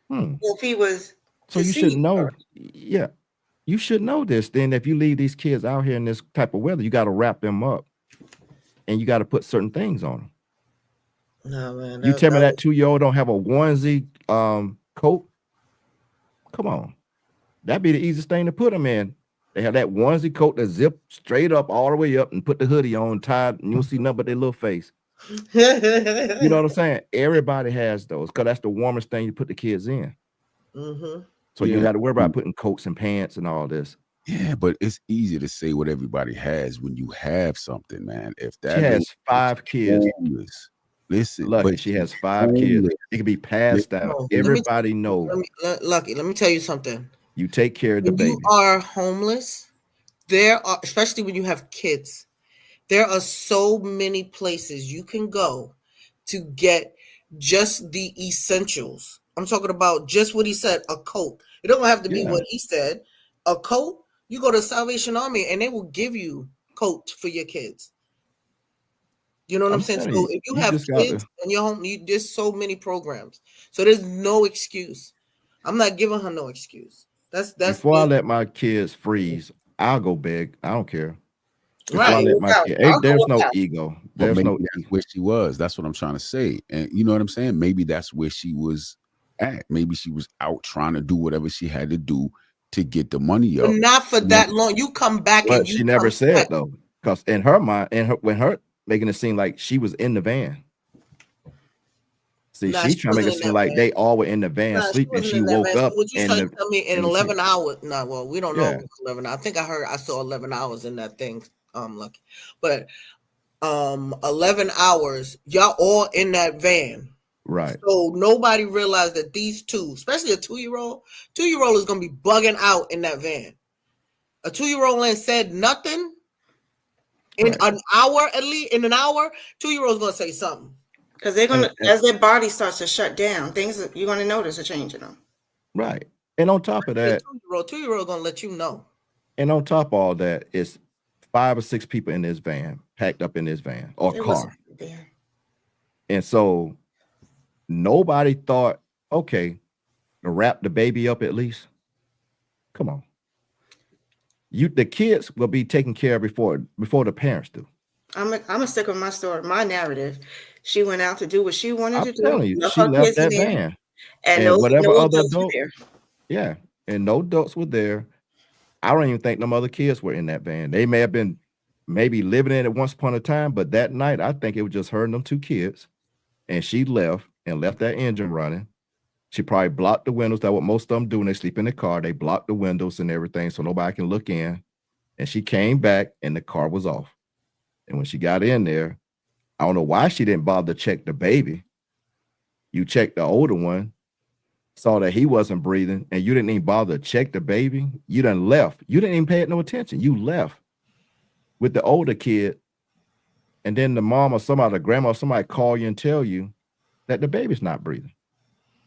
Well, if he was, so you should know. Yeah, you should know this. Then if you leave these kids out here in this type of weather, you got to wrap them up, and you got to put certain things on them. No man, you tell me that 2-year-old don't have a onesie coat? Come on, that'd be the easiest thing to put them in. They have that onesie coat that zip straight up all the way up and put the hoodie on, tied, and you'll see nothing but their little face. You know what I'm saying? Everybody has those because that's the warmest thing you put the kids in. So you got to worry about putting coats and pants and all this. Yeah, but it's easy to say what everybody has when you have something, man. If that she has 5 kids. Listen, Lucky, she has 5 kids. It can be passed down. Everybody knows. Lucky, let me tell you something. You take care of the baby. You are homeless. there are, especially when you have kids, there are so many places you can go to get just the essentials. I'm talking about just what he said, a coat. It don't have to be what he said. A coat, you go to Salvation Army and they will give you coats for your kids. You know what I'm saying? So if you have kids in your home, there's so many programs. So there's no excuse. I'm not giving her no excuse. That's before I let my kids freeze, I'll go beg. I don't care. Before I let my kids, there's no ego. There's no that's where she was. That's what I'm trying to say. And you know what I'm saying? Maybe that's where she was at. Maybe she was out trying to do whatever she had to do to get the money up. But not for that long. You come back but and you she never said though. Because in her mind, when her making it seem like she was in the van. See, she's trying to make it seem like they all were in the van sleeping. She woke up Would you tell me in 11 hours? No, well, we don't know 11 hours. I think I saw 11 hours in that thing, Lucky. But 11 hours, y'all all in that van. Right. So nobody realized that these two, especially a 2-year-old is gonna be bugging out in that van. A 2-year-old ain't said nothing. In an hour, at least in an hour, 2-year-old's gonna say something. Because they're gonna, as their body starts to shut down, things you're gonna notice a change in them. Right. And on top of that, 2-year-old gonna let you know. And on top of all that, it's 5 or 6 people in this van, packed up in this van or car. And so nobody thought, okay, to wrap the baby up at least. Come on. The kids will be taken care of before the parents do. I'm gonna stick with my story, my narrative. She went out to do what she wanted to do. I'm telling you, she left that van. And whatever no other adults adult, were there. yeah, and no adults were there. I don't even think no other kids were in that van. They may have been maybe living in it once upon a time, but that night I think it was just her and them 2 kids. And she left that engine running. She probably blocked the windows. That's what most of them do when they sleep in the car. They block the windows and everything so nobody can look in. And she came back and the car was off. And when she got in there, I don't know why she didn't bother to check the baby. You checked the older one, saw that he wasn't breathing, and you didn't even bother to check the baby. You done left. You didn't even pay it no attention. You left with the older kid. And then the mom or somebody, the grandma or somebody call you and tell you that the baby's not breathing.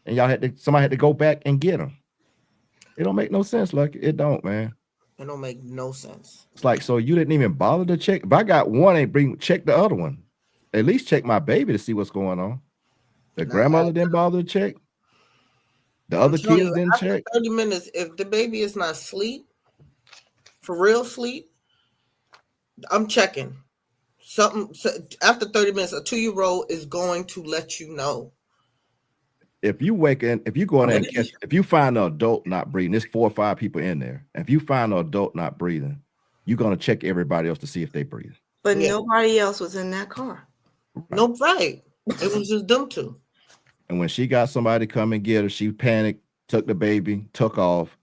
And somebody had to go back and get him. It don't make no sense, Lucky. It don't, man. It don't make no sense. It's like, so you didn't even bother to check. If I got one, check the other one. At least check my baby to see what's going on. The grandmother didn't bother to check. The other kids didn't check. 30 minutes, if the baby is not asleep, for real sleep, I'm checking. After 30 minutes, a 2-year-old is going to let you know. If you go in there and if you find an adult not breathing, there's 4 or 5 people in there. If you find an adult not breathing, you're gonna check everybody else to see if they breathe. But nobody else was in that car. Right. No, right. It was just them 2. And when she got somebody to come and get her, she panicked, took the baby, took off,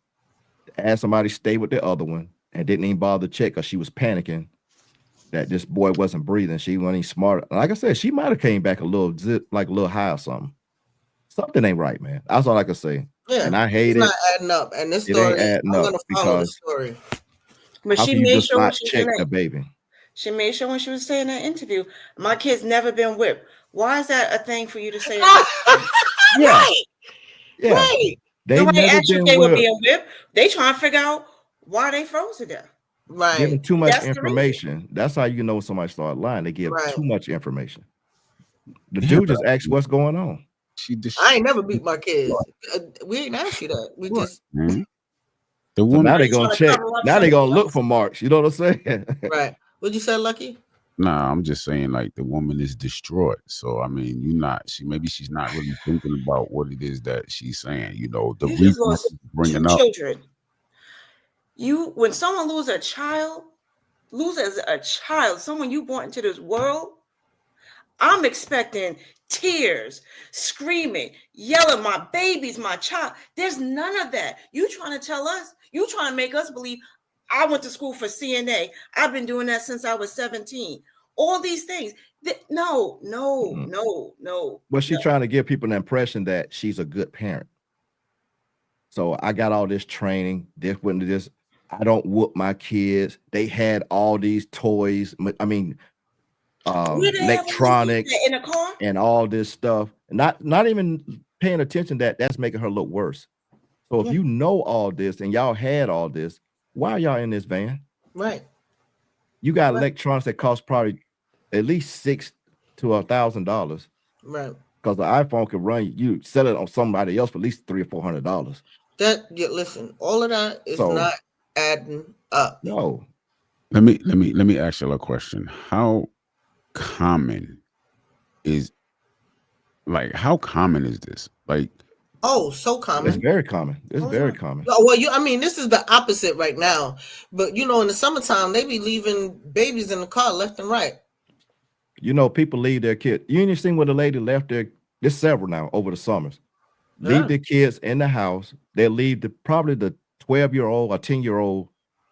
asked somebody to stay with the other one, and didn't even bother to check because she was panicking that this boy wasn't breathing. She wasn't even smart. Like I said, she might have came back a little high or something. Something ain't right, man. That's all I can say. Yeah, and I hate it. It's not adding up. And this story, I'm going to follow the story. But she made sure when she check the baby. She made sure when she was saying that interview, my kid's never been whipped. Why is that a thing for you to say? Yeah. Right. Yeah. Right. Nobody asked you if they were being whipped. They trying to figure out why they froze to death. Right. Giving too much information. That's how you know somebody started lying. They give too much information. The dude just asked what's going on. I ain't never beat my kids. We ain't asked you that. We just the woman. So now they're gonna check. Now they're gonna look for marks. You know what I'm saying? Right. What'd you say, Lucky? Nah, I'm just saying, like, the woman is distraught. So I mean, she's not really thinking about what it is that she's saying. You know, the reason bringing up children. When someone loses a child, someone you brought into this world, I'm expecting tears, screaming, yelling, my baby's my child. There's none of that. You trying to tell us, you trying to make us believe I went to school for CNA. I've been doing that since I was 17. All these things. No. But she's trying to give people an impression that she's a good parent. So I got all this training, this. I don't whoop my kids. They had all these toys. I mean, Where the hell did you do electronics that? In a car? and all this stuff. Not even paying attention that's making her look worse. So if Yeah. you know all this and y'all had all this, why are y'all in this van? Right. You got electronics that cost probably at least $600 to $1,000. Right. Because the iPhone can run you sell it on somebody else for at least $300 or $400. Listen, all of that is So- not adding up. No. Let me ask you a question. How common is this? Like, Oh, so It's common. very common. It's Oh, very yeah. common. Well, I mean, this is the opposite right now. But in the summertime, they be leaving babies in the car left and right. You know, people leave their kids. You ain't seen where the lady left their. There's several now over the summers. Leave Yeah. their kids in the house. They leave probably the 12-year-old or 10-year-old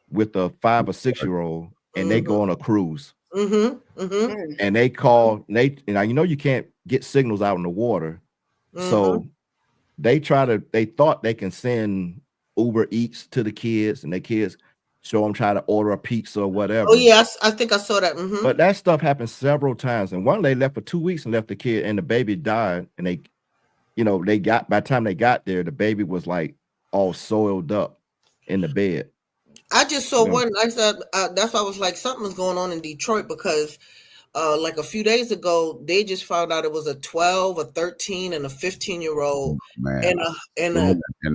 with the 5 or 6-year-old, and they go on a cruise. Mm-hmm. Mm-hmm. And they call. Now you can't get signals out in the water, so they thought they can send Uber Eats to the kids, and the kids show them try to order a pizza or whatever. Oh yes, I think I saw that. Mm-hmm. But that stuff happened several times. And one lady left for 2 weeks and left the kid, and the baby died. And by the time they got there, the baby was like all soiled up in the bed. I just saw Yeah. one. I said that's why I was like, something's going on in Detroit because like a few days ago, they just found out it was a 12, a 13, and a 15-year-old man, in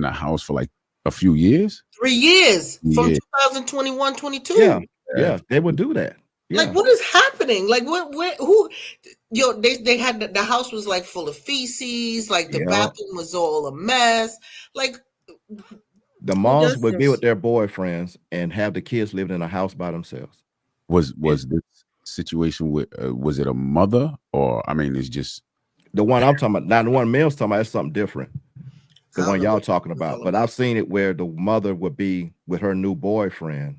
the house for like a few years. 3 years from Yeah. 2021, 22. Yeah, they would do that. Yeah. Like, what is happening? Like, who? They had the house was like full of feces. Like the Yeah. bathroom was all a mess. Like, The moms does would be this? with their boyfriends and have the kids living in a house by themselves. Was this situation with was it a mother, or I mean, it's just The one I'm talking about, now the one Mills talking about is something different. The I one don't know y'all what talking you're about. talking But I've seen it where the mother would be with her new boyfriend,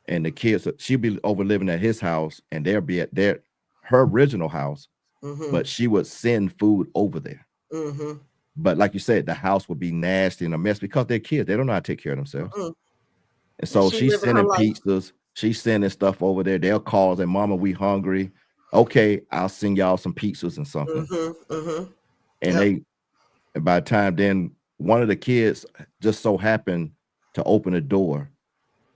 and the kids, she'd be over living at his house, and they'll be at her original house, Mhm. but she would send food over there. Mm-hmm. But like you said, the house would be nasty and a mess because they're kids. They don't know how to take care of themselves. Mm. And so She she's living her sending life. pizzas. She's sending stuff over there. They'll call and say, "Mama, we hungry." Okay, I'll send y'all some pizzas and something. Mm-hmm. Mm-hmm. And and by the time then one of the kids just so happened to open the door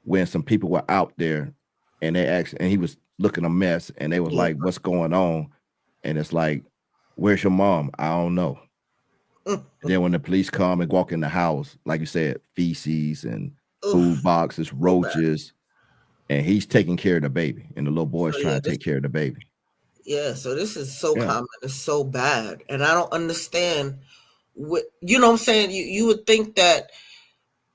when some people were out there, and they asked, and he was looking a mess, and they was Yeah. like, "What's going on?" And it's like, "Where's your mom?" "I don't know." Mm. And then when the police come and walk in the house, like you said, feces and Oof. food boxes, bad. roaches, and he's taking care of the baby, and the little boy's So, trying yeah, to take care of the baby. Yeah, so this is so Yeah. common. It's so bad, and I don't understand. What what I'm saying? You would think that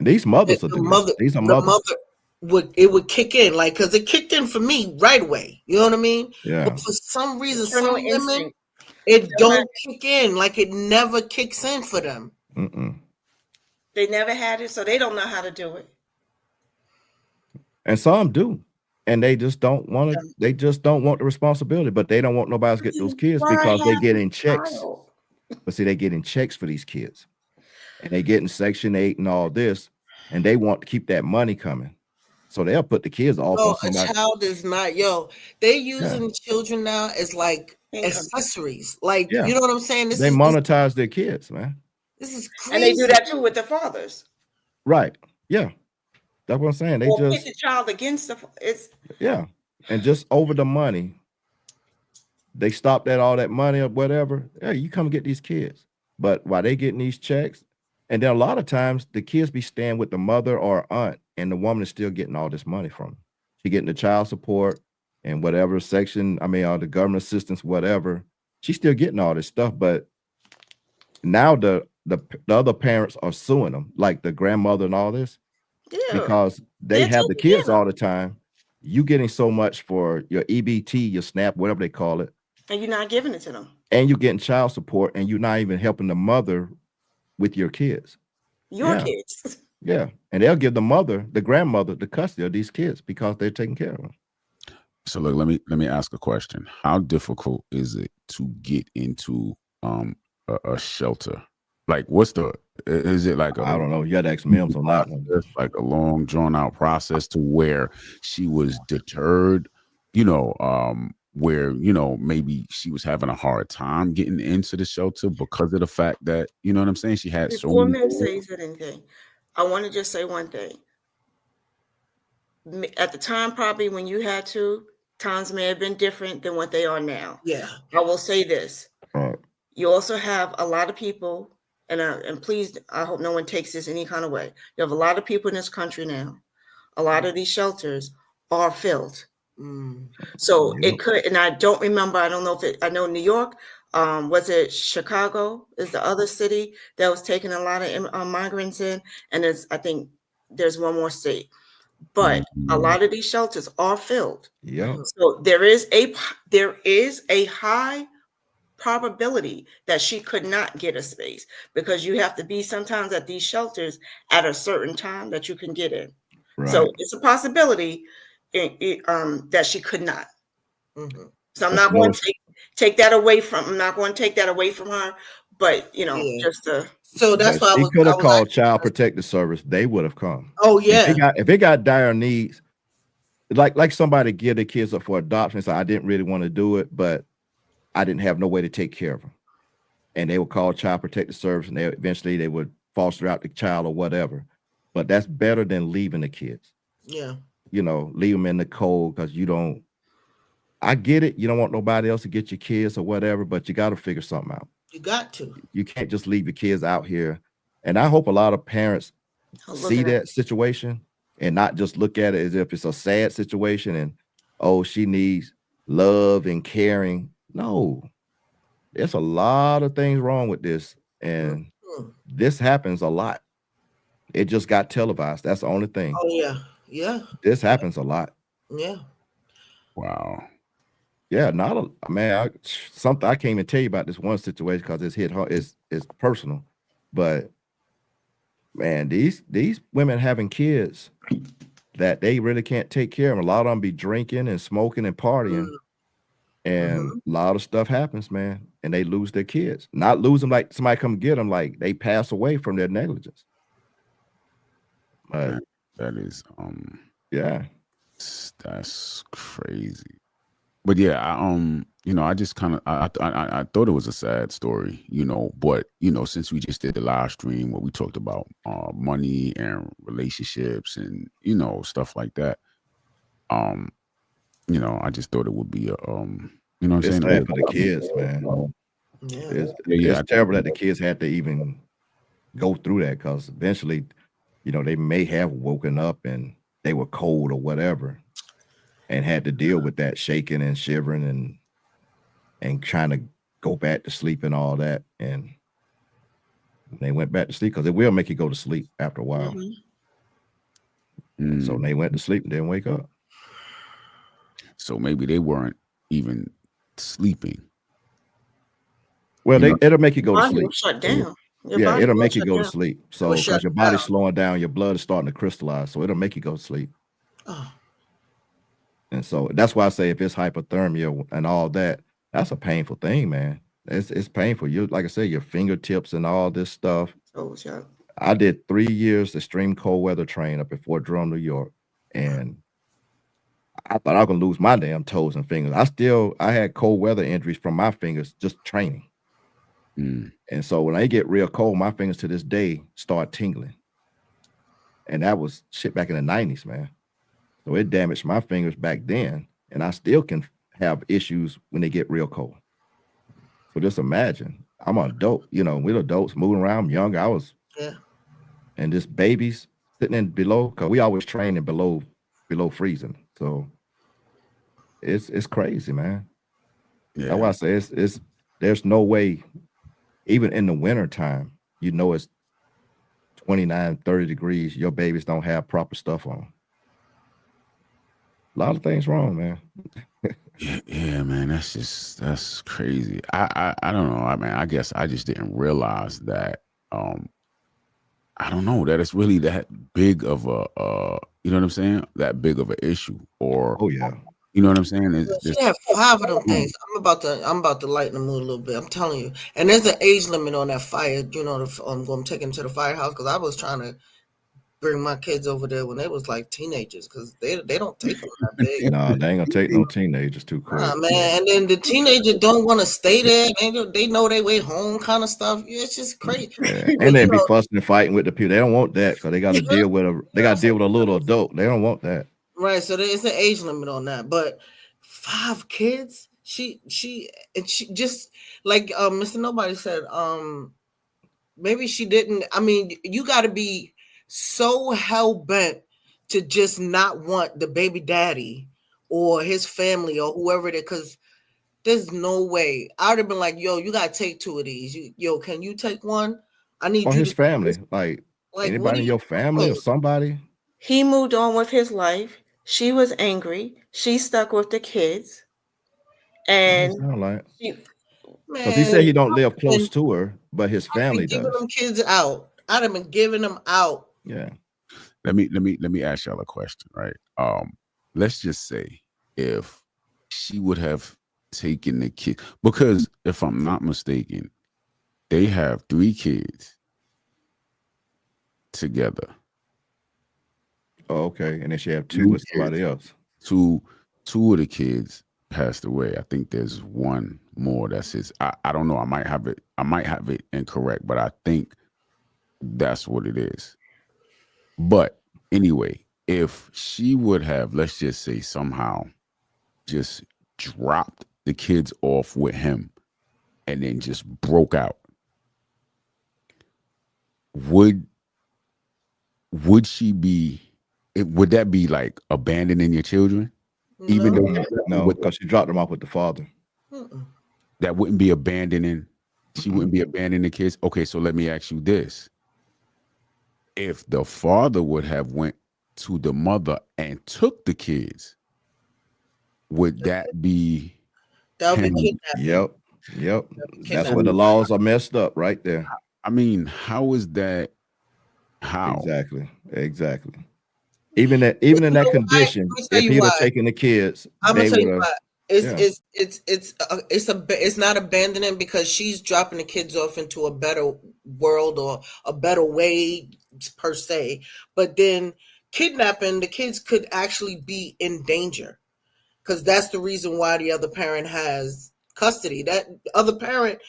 These mothers are the doing mother, this. These are the mothers. mother would kick in, like, because it kicked in for me right away. You know what I mean? Yeah. But for some reason, Maternal some women instinct. it don't kick in. Like, it never kicks in for them. Mm-mm. They never had it, so they don't know how to do it. And some do. And they just don't want to, they just don't want the responsibility, but they don't want nobody else to get those kids Why because they have get a in checks. child? But see, they get in checks for these kids. And they get in Section 8 and all this, and they want to keep that money coming. So they'll put the kids off No, on a somebody. child is not. They using children now as like Income. accessories. Like, Yeah. you know what I'm saying? They monetize their kids, man. This is crazy. And they do that too with the fathers. Right. Yeah. That's what I'm saying. They Or pit just, the child against it's yeah. And just over the money, they stopped at all that money or whatever. Hey, you come get these kids. But while they getting these checks, and then a lot of times the kids be staying with the mother or aunt, and the woman is still getting all this money from them. She getting the child support and whatever section, or the government assistance, whatever. She's still getting all this stuff. But now the other parents are suing them, like the grandmother and all this, because they They're have the taking kids care of all the time. You getting so much for your EBT, your SNAP, whatever they call it, and you're not giving it to them. and you're getting child support, and you're not even helping the mother with your kids. Your Yeah. kids. Yeah. And they'll give the grandmother, the custody of these kids because they're taking care of them. So look, let me ask a question. How difficult is it to get into a shelter? Like, what's the Is it like I don't know. You got to ask Mims on that one. like a long drawn out process to where she was deterred, where, maybe she was having a hard time getting into the shelter because of the fact that, you know what I'm saying? She had so Before many Mim goals. says anything, I want to just say one thing. At the time, probably when you had to, times may have been different than what they are now. Yeah. I will say this. Right. You also have a lot of people, and please, I hope no one takes this any kind of way. You have a lot of people in this country now. A lot of these shelters are filled. So Yep. it could, and I don't remember, I don't know if it, I know New York, was it Chicago is the other city that was taking a lot of migrants in, and I think there's one more state, but a lot of these shelters are filled. Yep. So there is a high probability that she could not get a space, because you have to be sometimes at these shelters at a certain time that you can get in. Right. So it's a possibility that she could not. So I'm not going to take that away from. I'm not going to take that away from her. But just to. So that's why she could have called Child Protective Service. They would have come. Oh yeah. If they got dire needs, like somebody give their kids up for adoption. So I didn't really want to do it, but I didn't have no way to take care of them, and they would call Child Protective Service, and eventually they would foster out the child or whatever. But that's better than leaving the kids. Yeah. Leave them in the cold, because you don't. I get it. You don't want nobody else to get your kids or whatever, but you got to figure something out. You got to. You can't just leave your kids out here. And I hope a lot of parents see that situation and not just look at it as if it's a sad situation and, oh, she needs love and caring. No, there's a lot of things wrong with this. And this happens a lot. It just got televised. That's the only thing. Oh, yeah. Yeah. This happens a lot. Yeah. Wow. Yeah, something I can't even tell you about this one situation because it's hit hard. It's personal, but man, these women having kids that they really can't take care of. A lot of them be drinking and smoking and partying, and a lot of stuff happens, man, and they lose their kids. Not lose them like somebody come get them, like they pass away from their negligence. But that is yeah, that's crazy. But yeah, I just kind of I thought it was a sad story, but since we just did the live stream where we talked about money and relationships and stuff like that, I just thought it would be it's sad for the kids, man. It's terrible that the kids had to even go through that, because eventually, they may have woken up and they were cold or whatever, and had to deal with that shaking and shivering and trying to go back to sleep and all that. And they went back to sleep, because it will make you go to sleep after a while. So they went to sleep and didn't wake up. So maybe they weren't even sleeping. Well, it'll make you go to sleep. Shut down. It'll make you go to sleep. So because your body's slowing down, your blood is starting to crystallize. So it'll make you go to sleep. Oh. And so that's why I say if it's hypothermia and all that, that's a painful thing, man. It's painful. You, like I said, your fingertips and all this stuff. Oh, yeah. I did 3 years extreme cold weather training up at Fort Drum, New York, and I thought I was gonna lose my damn toes and fingers. I had cold weather injuries from my fingers just training. And so when I get real cold, my fingers to this day start tingling. And that was shit back in the 90s, man. So it damaged my fingers back then, and I still can have issues when they get real cold. So just imagine, I'm an adult, we're adults moving around. I'm younger. I was, and just babies sitting in below, because we always training below freezing. So it's crazy, man. Yeah. That's why I say there's no way, even in the winter time, it's 29, 30 degrees, your babies don't have proper stuff on. A lot of things wrong, man. Yeah, man, that's crazy. I don't know. I guess I just didn't realize that. I don't know that it's really that big of a, you know what I'm saying? That big of an issue, or oh yeah, You know what I'm saying? It's She this. had 5 of them things. I'm about to lighten the mood a little bit. I'm telling you. And there's an age limit on that fire. You know, I'm taking them to the firehouse because I was trying to bring my kids over there when they was like teenagers because they don't take them that big. No, they ain't gonna take no teenagers too quick. Nah, man. And then the teenager don't want to stay there. They know they way home kind of stuff. Yeah, it's just crazy. Yeah. People, And they you be know, fussing and fighting with the people. They don't want that because they got to deal with a little adult. They don't want that. right. So there's an age limit on that. But 5 kids, she just like Mr. Nobody said, maybe she didn't. I mean, you got to be so hell bent to just not want the baby daddy or his family or whoever it is, because there's no way. I would have been like, yo, you gotta take 2 of these. Yo, can you take one? I need Or you his to family, like what anybody are in you your family doing? or somebody. He moved on with his life. She was angry. She stuck with the kids. It And sound like she, because he Man, said he don't live I've close been, to her, but his I've been family giving does. them kids out. I'd have been giving them out. Yeah. Let me ask y'all a question, right? Let's just say if she would have taken the kid, because if I'm not mistaken, they have 3 kids together. Oh, okay. And then she have 2 with somebody else. Two of the kids passed away. I think there's one more that's his. I don't know. I might have it incorrect, but I think that's what it is. But anyway, if she would have, let's just say, somehow just dropped the kids off with him and then just broke out, would she be, would that be like abandoning your children? Even No. though No, because she dropped them off with the father. that wouldn't be abandoning, she wouldn't be abandoning the kids. Okay, so let me ask you this. If the father would have went to the mother and took the kids, would that be That would be him? kidnapping. Yep. That's Kidnapping. where the laws are messed up right there. I mean, how is that? How? Exactly. Even in that You know why? condition, Let me tell if you he'd why. have taken the kids, I'm gonna they tell you would have. why. Yeah. It's not abandoning because she's dropping the kids off into a better world or a better way per se. But then kidnapping, the kids could actually be in danger because that's the reason why the other parent has custody. That other parent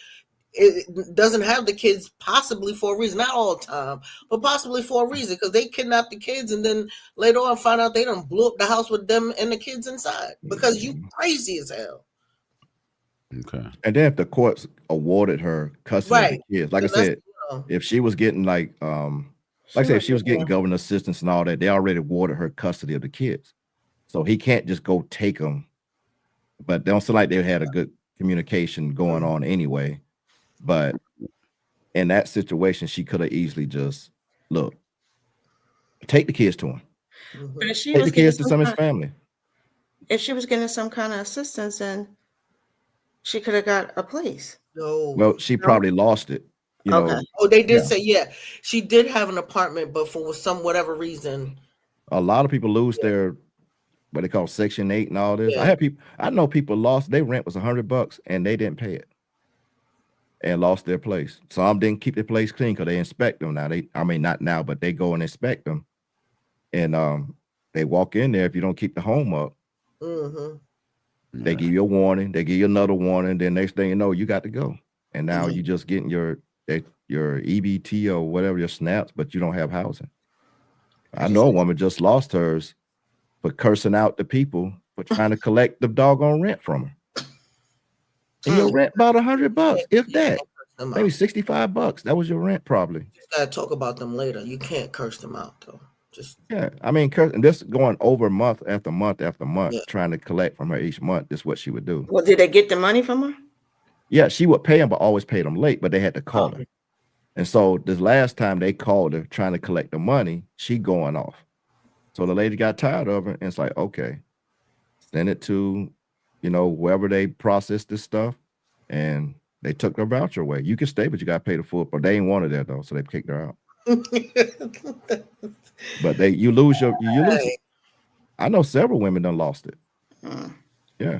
doesn't have the kids possibly for a reason, not all the time, but possibly for a reason because they kidnapped the kids and then later on find out they done blew up the house with them and the kids inside because you crazy as hell. Okay. And then if the courts awarded her custody of the kids, like I said, if she was getting like I said, if she was getting government assistance and all that, they already awarded her custody of the kids. So he can't just go take them. But they don't seem like they had a good communication going on anyway. But in that situation, she could have easily just take the kids to him. but if she Take was the kids getting to some of his family. if she was getting some kind of assistance, then she could have got a place. No. Well, she probably lost it. You Okay. know, Oh, they did say she did have an apartment, but for some whatever reason, a lot of people lose their what they call Section 8 and all this. Yeah. I know people lost their rent was $100 and they didn't pay it and lost their place. Some didn't keep their place clean because they inspect them now. Not now, but they go and inspect them. And they walk in there. If you don't keep the home up, they give you a warning, they give you another warning, then next thing you know, you got to go. And now you just getting your EBT or whatever, your snaps, but you don't have housing. I know a woman just lost hers for cursing out the people for trying to collect the doggone rent from her. And your rent about $100, if that, maybe $65. That was your rent, probably. Just gotta talk about them later. You can't curse them out though. And this going over month after month after month, trying to collect from her each month. This is what she would do. Well, did they get the money from her? Yeah, she would pay them, but always paid them late. But they had to call her. And so this last time they called her trying to collect the money, she going off. So the lady got tired of her and it's like, okay, send it to, wherever they process this stuff. And they took their voucher away. You can stay, but you got to pay the full. But they ain't wanted that though, so they kicked her out. But you lose it. I know several women done lost it. Yeah.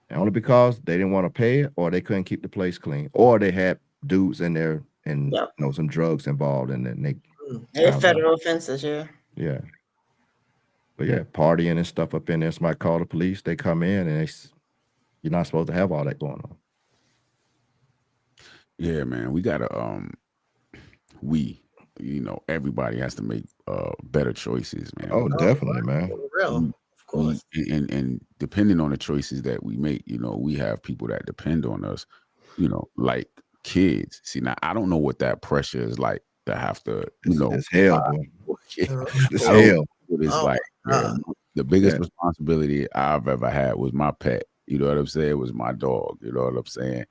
And only because they didn't want to pay it, or they couldn't keep the place clean, or they had dudes in there and Yep. some drugs involved, and then they They're found out. federal offenses, yeah. Yeah. But yeah, partying and stuff up in there. Somebody call the police. They come in and you're not supposed to have all that going on. Yeah, man. We gotta everybody has to make better choices, man. Oh, definitely, man. For real, of course. And depending on the choices that we make, we have people that depend on us, like kids. See, now I don't know what that pressure is like to have to, It's hell, boy. It's I don't hell. know what it's Oh, like. my Yeah. God. The biggest Yeah. responsibility I've ever had was my pet. You know what I'm saying? It was my dog. You know what I'm saying?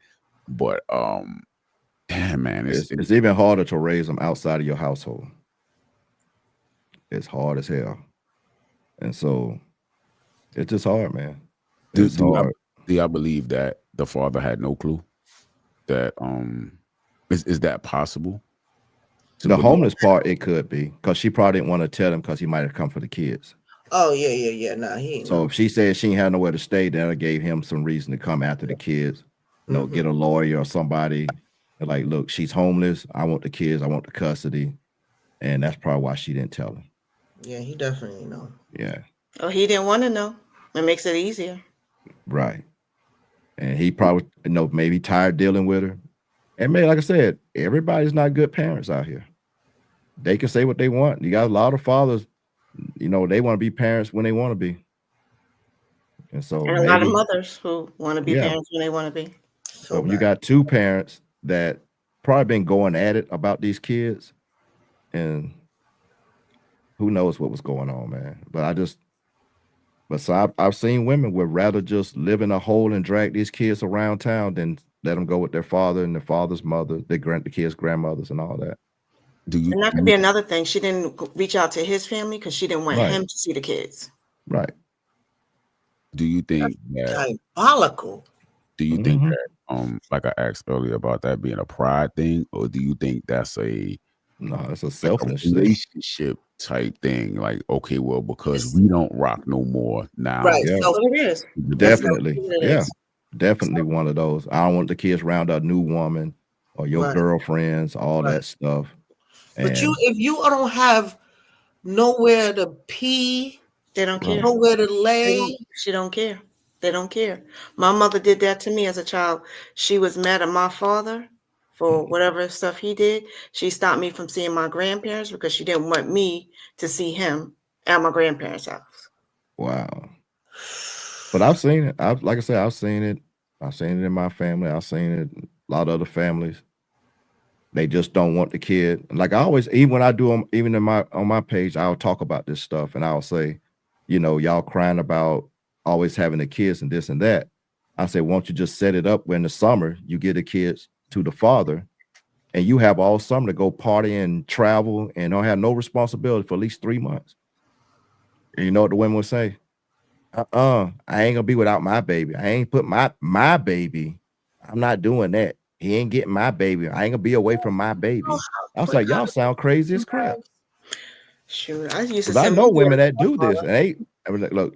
But damn, man, It's even harder to raise them outside of your household. It's hard as hell. And so it's just hard, man. It's hard. do y'all believe that the father had no clue that is that possible? The homeless part, it could be, because she probably didn't want to tell him because he might have come for the kids. Oh yeah. Nah, he ain't So know. if she said she ain't had nowhere to stay, then it gave him some reason to come after the kids. Get a lawyer or somebody. Like, look, she's homeless. I want the kids. I want the custody. And that's probably why she didn't tell him. Yeah, he definitely know. Yeah. Oh, he didn't want to know. It makes it easier. Right. And he probably, maybe tired dealing with her. And maybe, like I said, everybody's not good parents out here. They can say what they want. You got a lot of fathers, they want to be parents when they want to be. And so And a lot of mothers who want to be parents when they want to be. So when you got two parents that probably been going at it about these kids, and who knows what was going on, man. But I've seen women would rather just live in a hole and drag these kids around town than let them go with their father and their father's mother, the kids' grandmothers and all that. And that could be another thing. She didn't reach out to his family because she didn't want Right. him to see the kids. Right. Do you think Diabolical. Do you think that like I asked earlier about that being a pride thing, or do you think that's it's a selfish relationship type thing? Like, okay, well, because we don't rock no more now. Right. Yeah. So it is. Definitely. Yeah. Definitely one of those. I don't want the kids around a new woman or your girlfriends, all that stuff. But if you don't have nowhere to pee, they don't care. Nowhere to lay. She don't care. They don't care. My mother did that to me as a child. She was mad at my father for whatever stuff he did. She stopped me from seeing my grandparents because she didn't want me to see him at my grandparents' house. Wow. But I've seen it. Like I said, I've seen it. I've seen it in my family. I've seen it in a lot of other families. They just don't want the kid. Like I always, even when I do them, even on my page, I'll talk about this stuff and I'll say, y'all crying about always having the kids and this and that. I say, won't you just set it up when the summer you get the kids to the father and you have all summer to go party and travel and don't have no responsibility for at least 3 months. And you know what the women would say? I ain't gonna be without my baby. I ain't put my baby. I'm not doing that. He ain't getting my baby. I ain't gonna be away from my baby. I was like, y'all sound crazy as crap. Sure, I used to. Because I know women that do this, and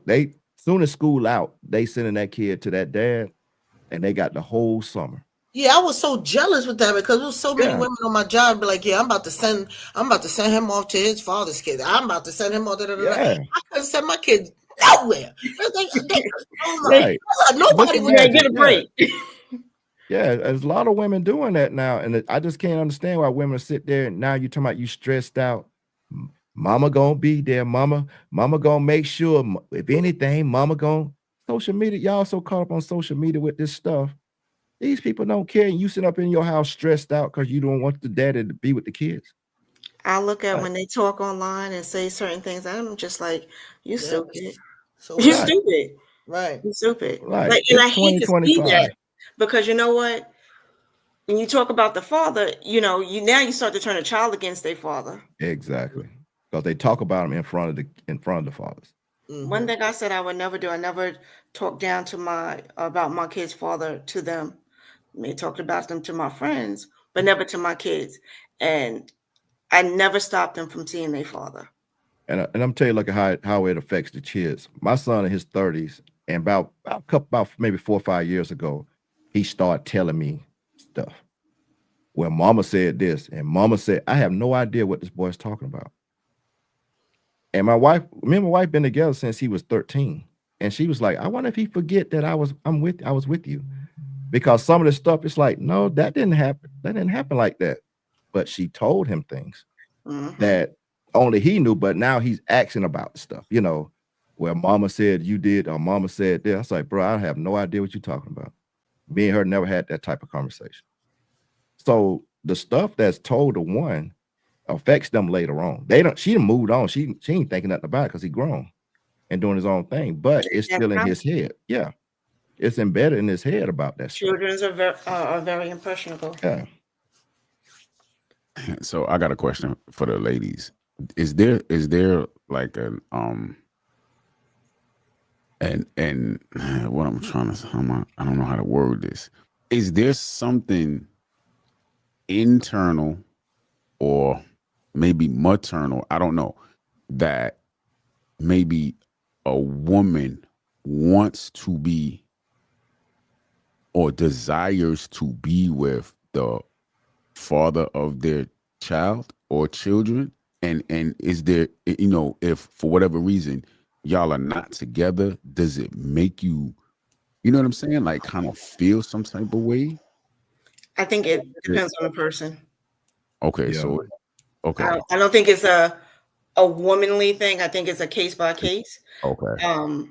they soon as school out, they sending that kid to that dad, and they got the whole summer. Yeah, I was so jealous with that because there was so many women on my job be like, yeah, I'm about to send him off to his father's kid. I'm about to send him off to Yeah. I couldn't send my kids nowhere. Right. Nobody would get a break. Yeah, there's a lot of women doing that now, and I just can't understand why women sit there and now you talking about you stressed out. Mama gonna be there, mama gonna make sure. If anything, mama gonna social media. Y'all so caught up on social media with this stuff. These people don't care. And you sit up in your house stressed out because you don't want the daddy to be with the kids. I look at when they talk online and say certain things, I'm just like, you stupid. You're stupid. Right. You're stupid. Right. Like, and I hate to see that because you know what? When you talk about the father, you start to turn a child against their father. Exactly. Because they talk about them in front of the fathers. One thing I said I would never do, I never talk down to about my kid's father to them. I may talk about them to my friends, but never to my kids. And I never stopped them from seeing their father. And I'm telling you, look at how it affects the kids. My son in his 30s, and about maybe 4 or 5 years ago, he started telling me stuff. Well, mama said this, and mama said, I have no idea what this boy's talking about. And me and my wife been together since he was 13. And she was like, I wonder if he forget that I was with you. Because some of this stuff, it's like, no, that didn't happen. That didn't happen like that. But she told him things that only he knew, but now he's asking about stuff, where mama said you did, or mama said this. I was like, bro, I have no idea what you're talking about. Me and her never had that type of conversation. So the stuff that's told to one affects them later on. She done moved on. She ain't thinking nothing about it because he grown and doing his own thing, but it's still in his head. Yeah. It's embedded in his head about that stuff. Children are very impressionable. Yeah. So I got a question for the ladies. Is there like an and what I'm trying to I don't know how to word this. Is there something internal or maybe maternal, I don't know, that maybe a woman wants to be or desires to be with the father of their child or children? And is there, if for whatever reason y'all are not together, does it make you, you know what I'm saying, like kind of feel some type of way? I think it depends on the person. Okay, yeah. So okay, I don't think it's a womanly thing. I think it's a case by case. Okay.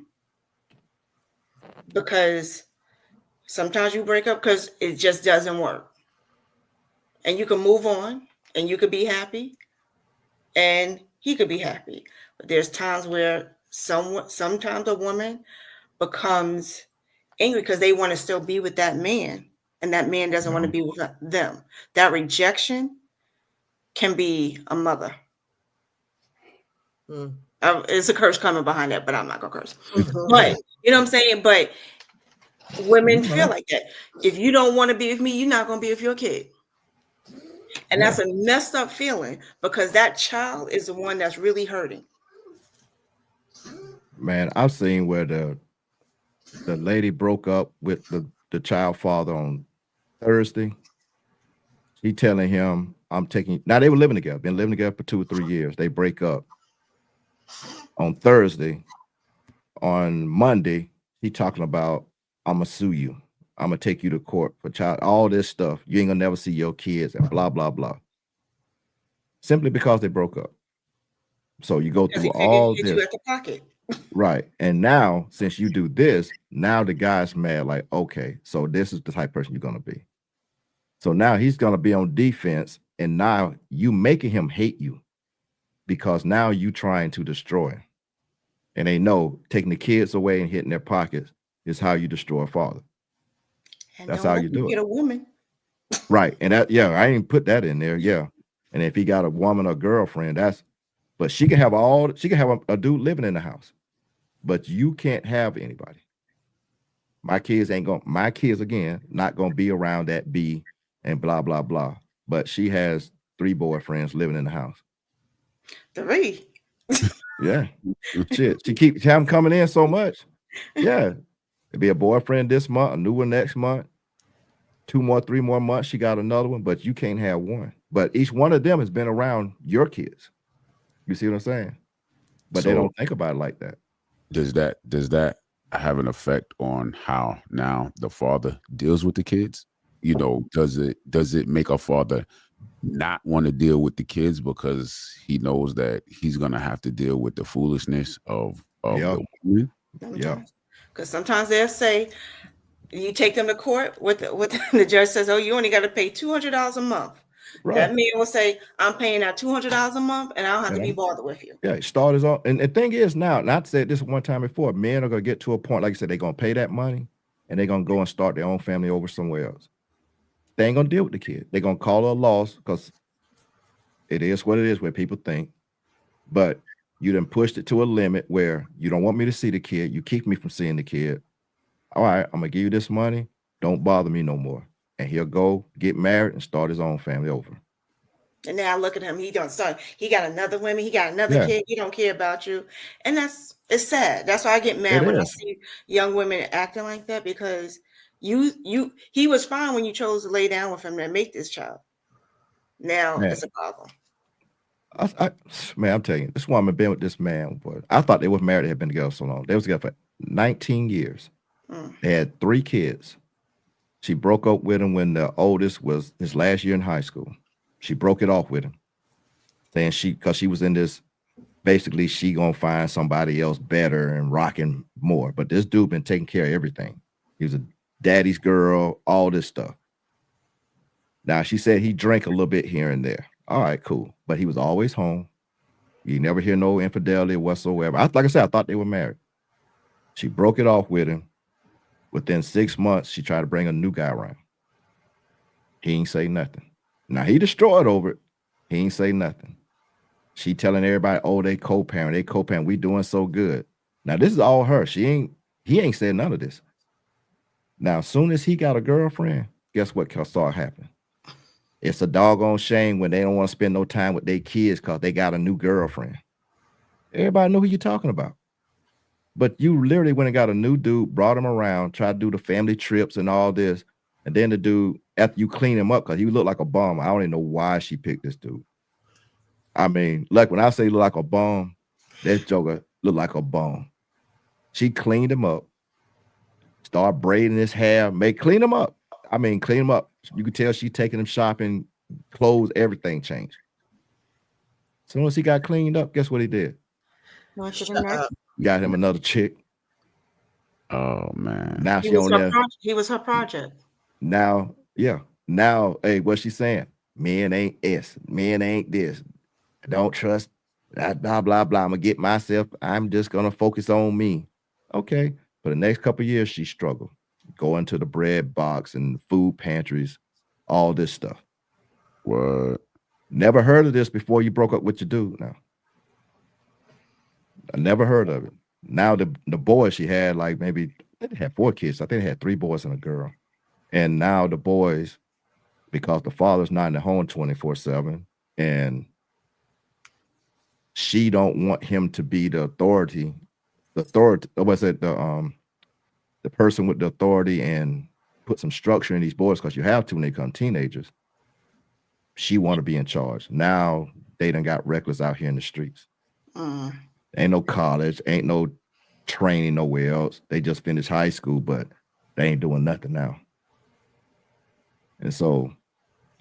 Because sometimes you break up because it just doesn't work, and you can move on, and you could be happy, and he could be happy. But there's times where sometimes a woman becomes angry because they want to still be with that man, and that man doesn't want to be with them. That rejection can be a mother. It's a curse coming behind that, but I'm not gonna curse. But you know what I'm saying? But women feel like that. If you don't want to be with me, you're not gonna be with your kid. And that's a messed up feeling because that child is the one that's really hurting. Man, I've seen where the lady broke up with the child father on Thursday. She telling him, now they were living together, been living together for 2 or 3 years. They break up on Thursday. On Monday, he talking about, I'm gonna sue you. I'm gonna take you to court for child, all this stuff. You ain't gonna never see your kids and blah, blah, blah. Simply because they broke up. So you go through all this. You at the pocket. Right. And now, since you do this, now the guy's mad, like, okay, so this is the type of person you're gonna be. So now he's gonna be on defense, and now you making him hate you because now you trying to destroy him. And they know taking the kids away and hitting their pockets is how you destroy a father. And that's how you do get it. A woman. Right. And that, I didn't put that in there. Yeah. And if he got a woman or girlfriend, but she can have a dude living in the house, but you can't have anybody. My kids again, not gonna be around that B and blah, blah, blah. But she has 3 boyfriends living in the house. 3. Yeah. Shit. She keeps him coming in so much. Yeah. It'd be a boyfriend this month, a new one next month, 2 more, 3 more months. She got another one, but you can't have one. But each one of them has been around your kids. You see what I'm saying? But they don't think about it like that. Does that have an effect on how now the father deals with the kids? Does it make a father not want to deal with the kids because he knows that he's gonna have to deal with the foolishness of the woman? Yeah. Because sometimes they'll say, you take them to court, what the judge says, oh, you only got to pay $200 a month. Right. That man will say, I'm paying that $200 a month, and I don't have to be bothered with you. Yeah, start is all. And the thing is now, not said this one time before, men are gonna get to a point, like I said, they're gonna pay that money and they're gonna go and start their own family over somewhere else. They ain't gonna deal with the kid. They're gonna call it a loss because it is what it is, where people think. But you done pushed it to a limit where you don't want me to see the kid. You keep me from seeing the kid. All right, I'm gonna give you this money. Don't bother me no more. And he'll go get married and start his own family over. And now look at him. He don't start. He got another woman. He got another Yeah. kid. He don't care about you, and it's sad. That's why I get mad It when I is. see young women acting like that, because he was fine when you chose to lay down with him and make this child. Now Man. it's a problem. Man, I'm telling you, this woman been with this man. Boy, I thought they were married. They had been together so long. They was together for 19 years. Mm. They had 3 kids. She broke up with him when the oldest was his last year in high school. She broke it off with him, saying because she was in this, basically she gonna find somebody else better and rocking more. But this dude been taking care of everything. He was a daddy's girl, all this stuff. Now she said he drank a little bit here and there. All right, cool. But he was always home. You never hear no infidelity whatsoever. Like I said, I thought they were married. She broke it off with him. Within 6 months, she tried to bring a new guy around. He ain't say nothing. Now he destroyed over it. He ain't say nothing. She telling everybody, oh, they co-parent, we doing so good. Now this is all her. He ain't said none of this. Now, as soon as he got a girlfriend, guess what started happening? It's a doggone shame when they don't want to spend no time with their kids because they got a new girlfriend. Everybody know who you're talking about. But you literally went and got a new dude, brought him around, tried to do the family trips and all this. And then the dude, after you clean him up, because he looked like a bum. I don't even know why she picked this dude. I mean, like when I say look like a bum, that joker looked like a bum. She cleaned him up, started braiding his hair, clean him up. I mean, clean him up. You could tell she taking him shopping, clothes, everything changed. As soon as he got cleaned up, guess what he did? Got him another chick. Oh man. Now she on there. He was her project. Now, yeah. Now, hey, what's she saying? Men ain't S. Men ain't this. I don't trust. Blah, blah, blah, blah. I'm gonna get myself. I'm just gonna focus on me. Okay. For the next couple of years, she struggled. Going to the bread box and food pantries, all this stuff. What? Never heard of this before you broke up with your dude. Now, I never heard of it. Now the boys she had, like maybe they had 4 kids. I think they had 3 boys and a girl. And now the boys, because the father's not in the home 24/7, and she don't want him to be the authority. Was it the person with the authority and put some structure in these boys, because you have to when they become teenagers. She want to be in charge. Now they done got reckless out here in the streets. Ain't no college, ain't no training nowhere else. They just finished high school, but they ain't doing nothing now. And so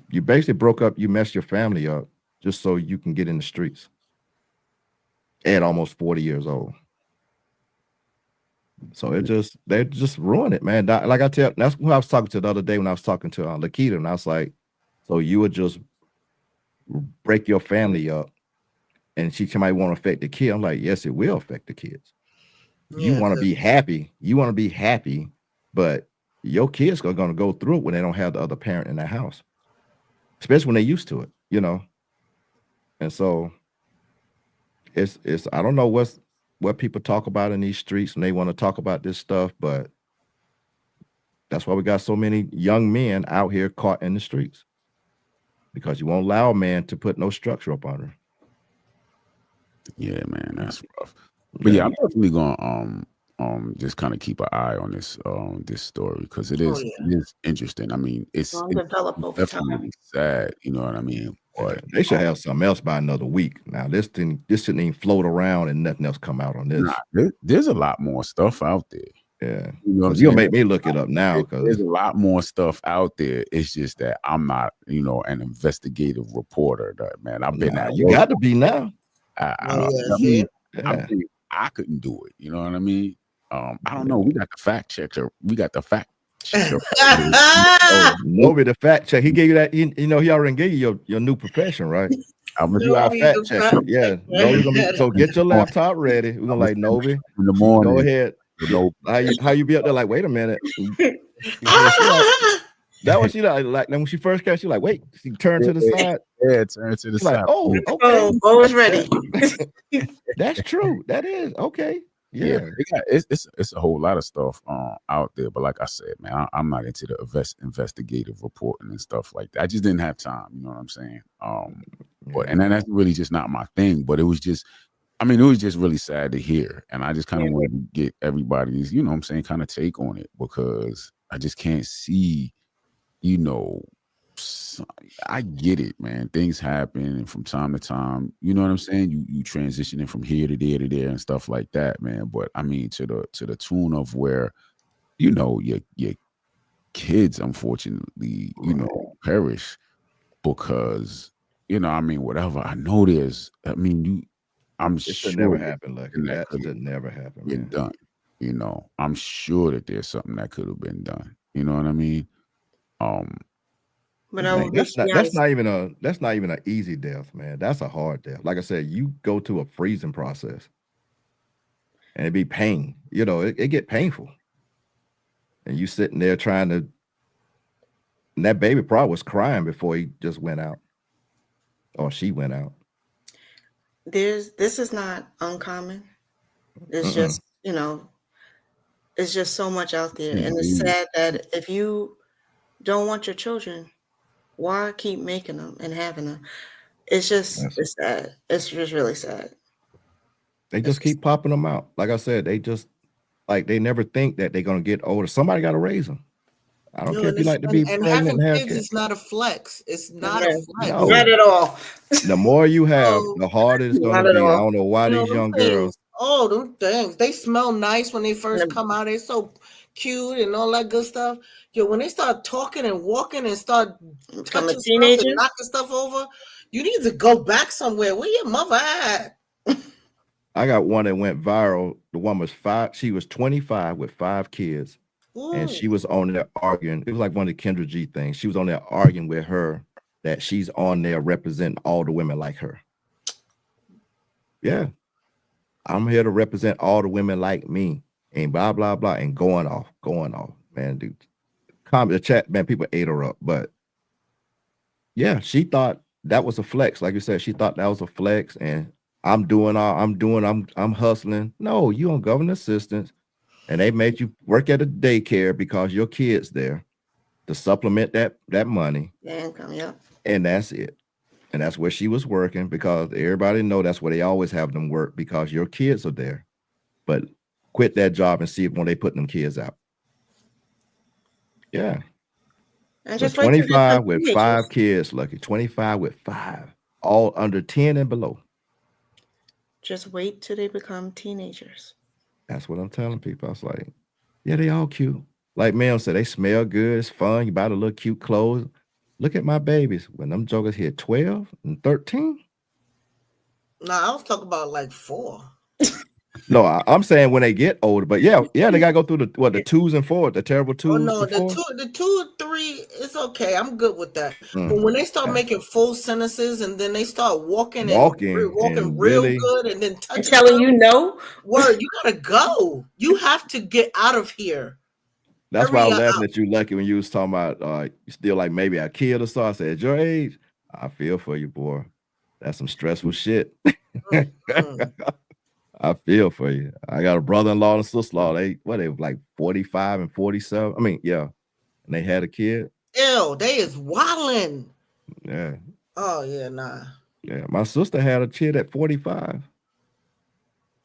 you basically broke up, you messed your family up just so you can get in the streets at almost 40 years old. So they just ruin it, man. Like that's who I was talking to the other day when I was talking to Lakita, and I was like, so you would just break your family up, and she might want to affect the kid. I'm like, yes, it will affect the kids. You want to be happy. You want to be happy, but your kids are going to go through it when they don't have the other parent in their house, especially when they're used to it, you know. And so it's I don't know what people talk about in these streets when they want to talk about this stuff, but that's why we got so many young men out here caught in the streets, because you won't allow a man to put no structure up on her. Yeah, man, that's rough. But yeah, I'm definitely gonna just kind of keep an eye on this this story, because it is interesting. I mean, it's definitely sad, you know what I mean? But they should have something else by another week. Now this shouldn't even float around and nothing else come out on this. Nah, there's a lot more stuff out there. Yeah, you know, you'll make me look it up now, because there's a lot more stuff out there. It's just that I'm not, you know, an investigative reporter. Man, I've been you got to be now. I mean, I couldn't do it. You know what I mean? I don't know. We got the fact checker. Novi, the fact check. He gave you that. You know, he already gave you your new profession, right? I'm gonna do our fact checker. Yeah, Novi's gonna be. So get your laptop ready. We're gonna like Novi in the morning. Go ahead. How you be up there? Like, wait a minute. That was she like when she first came. She like, wait. She turned to the side. Yeah, turn to the side. Like, oh, okay. Bo is ready. That's true. That is okay. Yeah, Yeah. it's a whole lot of stuff out there, but like I said, man, I'm not into the investigative reporting and stuff like that. I just didn't have time. You know what I'm saying? But Yeah. and then that's really just not my thing. But it was just, I mean, it was just really sad to hear, and I just kind of Yeah. wanted to get everybody's, you know what I'm saying, kind of take on it because I just can't see, you know. I get it, man. Things happen, and from time to time, you know what I'm saying. You transitioning from here to there to there and stuff like that, man. But I mean, to the tune of where you know your kids, unfortunately, you know, perish because you know, I mean, whatever. I know there's. I mean, I'm It should never sure there's happen, Lucky. something that That could have should never happen, been man. done. You know, I'm sure that there's something that could have been done. You know what I mean? Um, But Man, let's be honest. that's not even an easy death, man. That's a hard death. Like I said, you go to a freezing process and it be pain. You know, it get painful. And you sitting there trying to, and that baby probably was crying before he just went out. Or she went out. This is not uncommon. It's Mm-mm. just, you know, it's just so much out there. And it's indeed. sad that if you don't want your children, why keep making them and having them? It's just, That's- it's sad. It's just really sad. They It's just just, keep popping them out. Like I said, they just like they never think that they're gonna get older. Somebody got to raise them. I don't No, care if and you it's like to be and pregnant having and have kids kids. is not a flex. It's not a no, flex. not No, at all. the more you have, So the harder it's gonna Not at be. I all. don't know why you know these them young girls. things. Oh, them things. They smell nice when they first And come out. They're so cute and all that good stuff. Yo, when they start talking and walking and start become a touching stuff and teenager. knocking stuff over, you need to go back somewhere. Where your mother at? I got one that went viral. The one was 5. She was 25 with 5 kids, and Ooh, she was on there arguing. It was like one of the Kendra G things. She was on there arguing with her that she's on there representing all the women like her. Yeah, I'm here to represent all the women like me, and blah blah blah, and going off, man. Dude, comment the chat, man. People ate her up, but yeah, she thought that was a flex. Like you said, she thought that was a flex, and I'm hustling. No, you on government assistance, and they made you work at a daycare because your kid's there to supplement that money, The income, yep. and that's it. And that's where she was working because everybody know that's where they always have them work because your kids are there. But quit that job and see it when they put them kids out. Yeah. And But just wait till they become 25 with 5 teenagers. kids, Lucky. 25 with 5, all under 10 and below. Just wait till they become teenagers. That's what I'm telling people. I was like, yeah, they all cute. Like Mel said, they smell good. It's fun. You buy the little cute clothes. Look at my babies. When them jokers hit 12 and 13. nah, I was talking about like 4. No, I'm saying when they get older. But yeah, they gotta go through the 2s and 4s, the terrible 2s Oh no, and 4s. the 2 3 is okay. I'm good with that. But Mm. when they start Yeah. making full sentences and then they start walking Walking real really. good and then And touching telling stuff, you no. word, you gotta go. You have to get out of here. That's why I Hurry was laughing up. at you, Lucky, when you was talking about you still like maybe a kid or so. I said, at your age, I feel for you, boy. That's some stressful shit. Mm. I feel for you. I got a brother-in-law and sister-in-law. They were like 45 and 47. I mean, yeah. And they had a kid. Ew, they is wilding. Yeah. Oh yeah, nah. Yeah. My sister had a kid at 45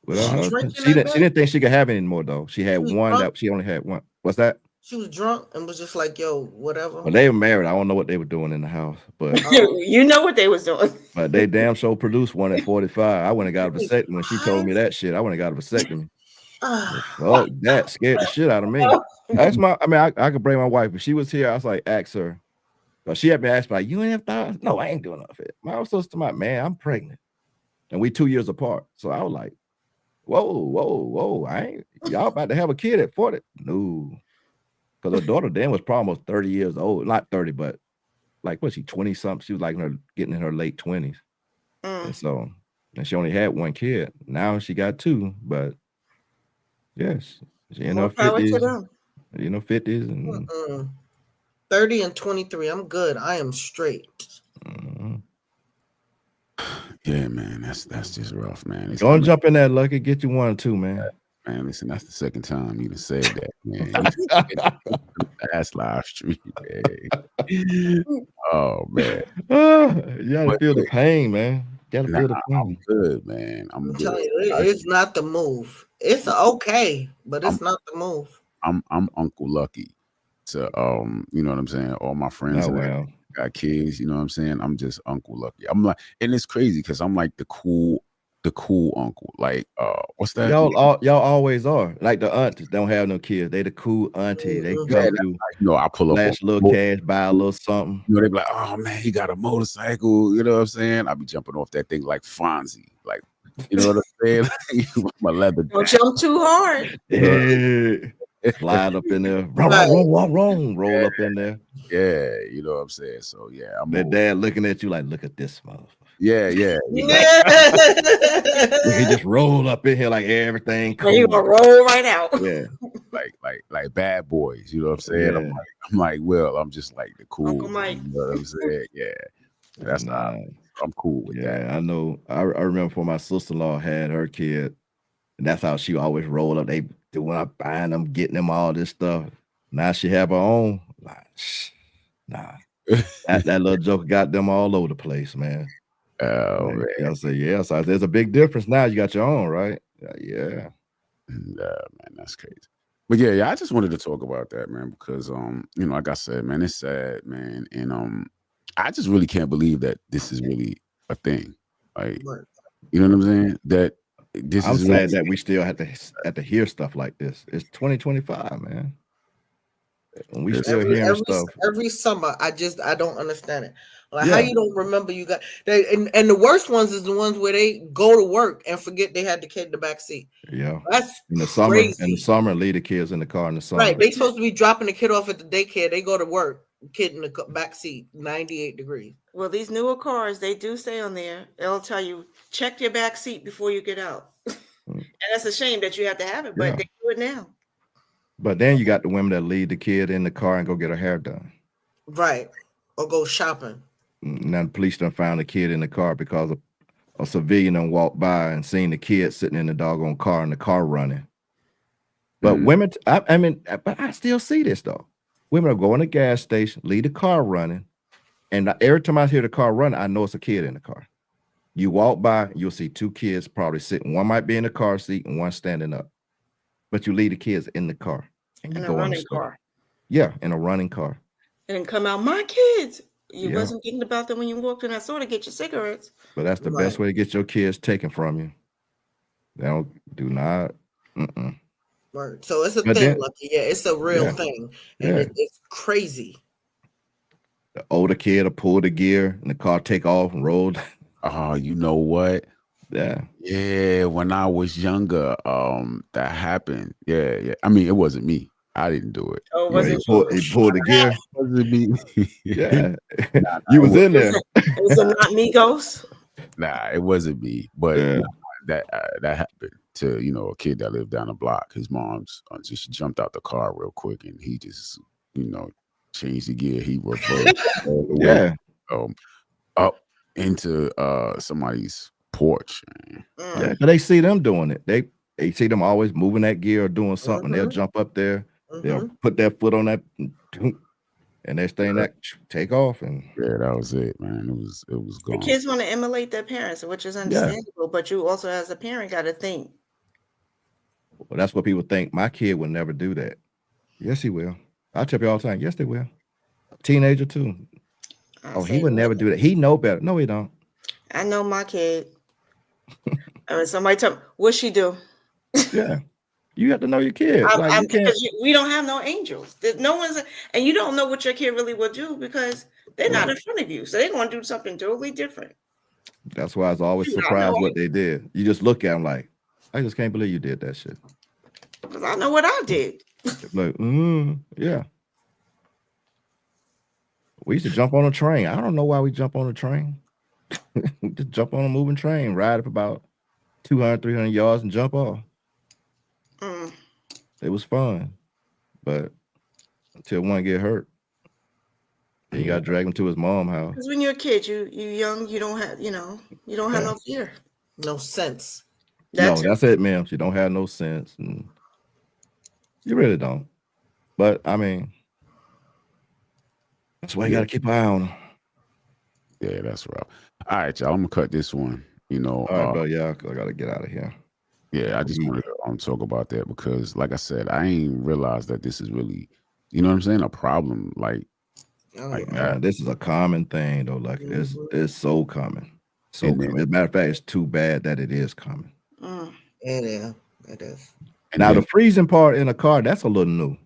with her She husband. drinking She that didn't think she could have any more though. She had was one drunk. that she only had one. What's that? She was drunk and was just like, yo, whatever. Well, they were married. I don't know what they were doing in the house, but You know what they was doing. they damn sure produced one at 45. I went and got a vasectomy. When she told me 45? that shit, I went and got a vasectomy. Ah, Fuck that scared the shit out of me. I could bring my wife. If she was here, I was like, ask her. But she had been asking, like, you ain't have thought? No, I ain't doing nothing. My sister to my man, I'm pregnant. And we 2 years apart. So I was like, whoa. I ain't y'all about to have a kid at 40. No. Because her daughter then was probably almost 30 years old. Not 30, but like was she 20 something? She was like getting in her late 20s. And so and she only had one kid. Now she got 2, but yes, she in her More power to 50s. them. 50s and 30 and 23. I'm good. I am straight. Yeah, man, that's just rough, man. It's Don't coming. jump in that Lucky. Get you 1 or 2, man. Man, listen, that's the second time you done said that, man. You said the last live stream, man. Oh man. You gotta But feel the yeah, pain, man. You gotta nah, feel the I'm pain. good, man. I'm I'm good. telling you, it's not the move. It's okay, but it's not the move. I'm Uncle Lucky to you know what I'm saying? All my friends Oh and well. got kids, you know what I'm saying? I'm just Uncle Lucky. I'm like, and it's crazy because I'm like the cool uncle. Like, what's that? Y'all always are. Like the aunties don't have no kids. They the cool auntie. They Yeah, come that's through, like, you know, I pull up flash a little cash, buy a little something. you know, they be like, oh man, he got a motorcycle, you know what I'm saying? I be jumping off that thing like Fonzie, like, you know what I'm saying? With my leather Don't jacket. jump too hard. Yeah. Slide up in there. Right. Roll up in there. Yeah, you know what I'm saying? So yeah, I'm Their old. dad looking at you like, look at this motherfucker. Yeah. He just rolled up in here like everything cool. You gonna roll right out. Yeah. like bad boys, you know what I'm saying? Yeah. I'm like, well, I'm just like the cool, Uncle Mike. you know what I'm saying? Yeah. That's not I'm cool with that. Yeah, I know. I remember when my sister-in-law had her kid, and that's how she always rolled up. They doing up, buying them, getting them all this stuff. Now she have her own. Like, nah. that little joker got them all over the place, man. Oh man. I say, yeah. So there's a big difference now. You got your own, right? Yeah. Man, that's crazy. But yeah, I just wanted to talk about that, man, because you know, like I said, man, it's sad, man, and I just really can't believe that this is really a thing. Like, you know what I'm saying? That this I'm is sad really, that we still have to hear stuff like this. It's 2025, man. And we still hearing stuff every summer. I don't understand it. Like, Yeah. how you don't remember you got they, and the worst ones is the ones where they go to work and forget they had the kid in the back seat. Yeah. That's in the crazy. summer, leave the kids in the car in the summer. Right. They supposed to be dropping the kid off at the daycare. They go to work, kid in the back seat, 98 degrees. Well, these newer cars, they do say on there, they'll tell you, check your back seat before you get out. And that's a shame that you have to have it, but Yeah. they do it now. But then you got the women that leave the kid in the car and go get her hair done. Right. Or go shopping. Now the police done found the kid in the car because a civilian done walked by and seen the kid sitting in the doggone car and the car running. But women, I mean, but I still see this though. Women will go in the gas station, leave the car running, and every time I hear the car running, I know it's a kid in the car. You walk by, you'll see two kids probably sitting. One might be in the car seat and one standing up. But you leave the kids in the car. And you In a go in the running store. car. Yeah, in a running car. And come out, my kids. You Yeah. wasn't thinking about them when you walked in that store to get your cigarettes. But that's the best way to get your kids taken from you. They do not. Right. So it's a But thing, then- Lucky. Yeah, it's a real Yeah. thing. And Yeah. it's crazy. The older kid will pull the gear and the car take off and roll. Oh, you know what? Yeah. Yeah, when I was younger, that happened. Yeah. I mean, it wasn't me. I didn't do it. Oh, But he pulled the gear. It wasn't me. Yeah. You was in there. Is it not Migos? Nah, it wasn't me. But Yeah. that happened to, you know, a kid that lived down the block. His mom's just jumped out the car real quick and he just, you know, changed the gear. He reversed all the way, up into somebody's porch. Yeah, but they see them doing it. They see them always moving that gear or doing something. They'll jump up there. They'll put their foot on that, and next thing that take off. And yeah, that was it, man. It was The gone. kids want to emulate their parents, which is understandable, but you also, as a parent, got to think. Well, that's what people think. My kid will never do that. Yes, he will. I tell you all the time. Yes, they will. Teenager too. He would never do that. He know better. No, he don't. I know my kid. I mean, somebody tell me, what she do? Yeah. You have to know your kid. We don't have no angels. No one's, and you don't know what your kid really will do because they're not in front of you. So they're going to do something totally different. That's why I was always surprised what they did. You just look at them like, I just can't believe you did that shit. Because I know what I did. Like, yeah. We used to jump on a train. I don't know why we jump on a train. We just jump on a moving train, ride up about 200, 300 yards and jump off. It was fun. But until one get hurt, then you got to drag him to his mom's house. Because when you're a kid, you young, you don't have, you don't have no fear. No sense. No, that's it, ma'am. She don't have no sense, and you really don't. But I mean, that's why you got to keep an eye on her. Yeah, that's rough. All right, y'all. I'm gonna cut this one. You know, All right, bro. Yeah, 'cause I got to get out of here. yeah, I just wanted to talk about that because, like I said, I ain't realized that this is really, you know what I'm saying, a problem. Like that. This is a common thing, though. Like it's so common. So And then- common. As a matter of fact, it's too bad that it is common. It is. It is. And Now then- the freezing part in a car, that's a little new.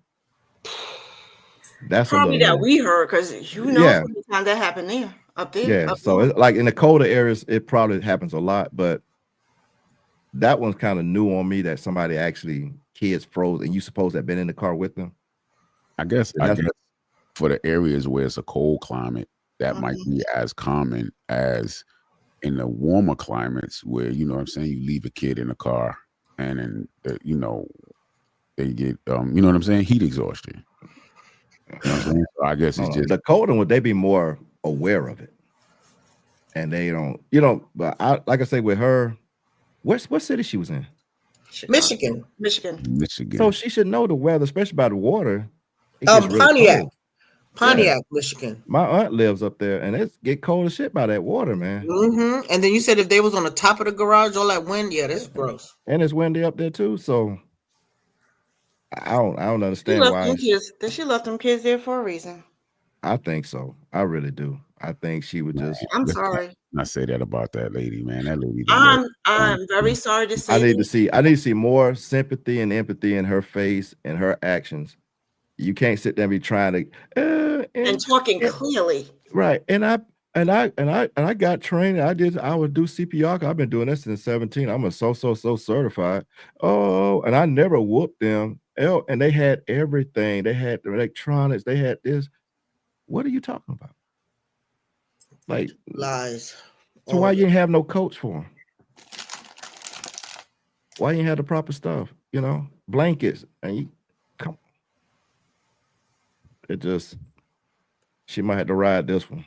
That's Probably a little that new. we heard, because you know Yeah. sometimes that happened there, up there. Yeah. up So north. it's like in the colder areas, it probably happens a lot, but that one's kind of new on me that somebody actually kids froze and you supposed to have been in the car with them. I guess for the areas where it's a cold climate, that might be as common as in the warmer climates where, you know what I'm saying, you leave a kid in the car and then, you know, they get, you know what I'm saying, heat exhaustion. You know what I'm saying? So I guess it's just the colder one, they be more aware of it. And they don't, you know, but like I say with her, what city she was in? Michigan. So she should know the weather, especially by the water. It gets really Pontiac. cold. Pontiac, Michigan. My aunt lives up there, and it's get cold as shit by that water, man. And then you said if they was on the top of the garage, all that wind, yeah, that's gross. And it's windy up there too. So I don't understand why. She left them kids there for a reason. I think so. I really do. I think she would just. I'm sorry. I say that about that lady, man. That lady. I'm very sorry to say. I need to see more sympathy and empathy in her face and her actions. You can't sit there and be trying to and talking clearly. Right. And I got trained. I would do CPR. I've been doing this since 17. I'm a so certified. Oh, and I never whooped them. And they had everything. They had the electronics. They had this. What are you talking about? Like lies. So why you didn't have no coach for them? Why you didn't have the proper stuff? You know, blankets, and you come. It just, she might have to ride this one.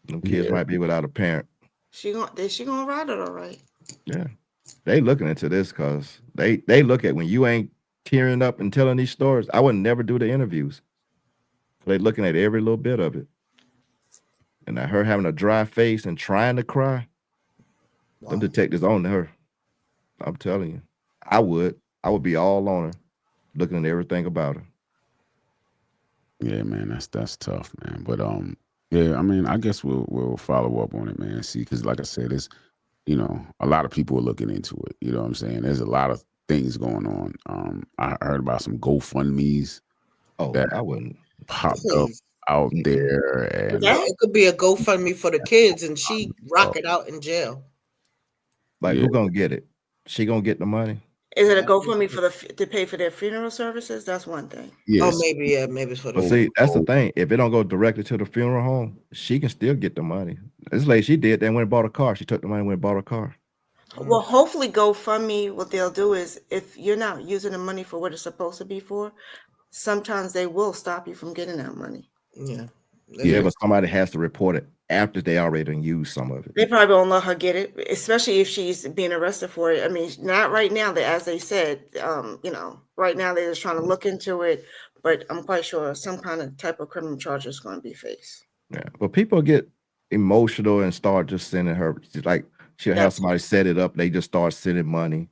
Them kids might be without a parent. She gonna ride it all right. Yeah, they looking into this because they look at when you ain't tearing up and telling these stories. I would never do the interviews. They looking at every little bit of it. And her having a dry face and trying to cry, them detectives on her. I'm telling you, I would be all on her, looking at everything about her. Yeah, man, that's tough, man. But yeah, I mean, I guess we'll follow up on it, man. See, because like I said, it's, you know, a lot of people are looking into it. You know what I'm saying? There's a lot of things going on. I heard about some GoFundMe's. Oh, that I wouldn't popped up out there, and it could be a GoFundMe for the kids, and she rock it out in jail. Like, who gonna get it? She gonna get the money? Is it a GoFundMe to pay for their funeral services? That's one thing. Yes. Oh, maybe it's for the. But see, that's the thing. If it don't go directly to the funeral home, she can still get the money. This lady, she did. Then went and bought a car. She took the money and went and bought a car. Well, hopefully GoFundMe, what they'll do is, if you're not using the money for what it's supposed to be for, sometimes they will stop you from getting that money. Yeah, but somebody has to report it after they already used some of it. They probably won't let her get it, especially if she's being arrested for it. I mean, not right now, as they said, you know, right now they're just trying to look into it, but I'm quite sure some kind of type of criminal charge is going to be faced. Yeah, but people get emotional and start just sending her, like she'll have somebody set it up. They just start sending money.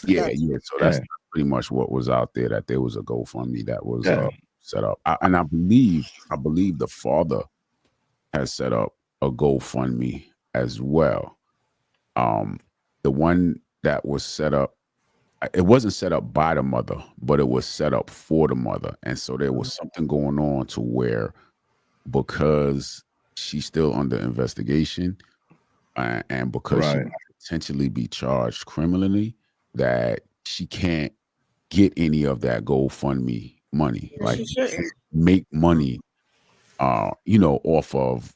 Yeah. So that's pretty much what was out there. That there was a GoFundMe that was set up, and I believe the father has set up a GoFundMe as well. The one that was set up, it wasn't set up by the mother, but it was set up for the mother, and so there was something going on to where, because she's still under investigation, and because she might potentially be charged criminally, that she can't get any of that GoFundMe money. Like, she can't make money, you know, off of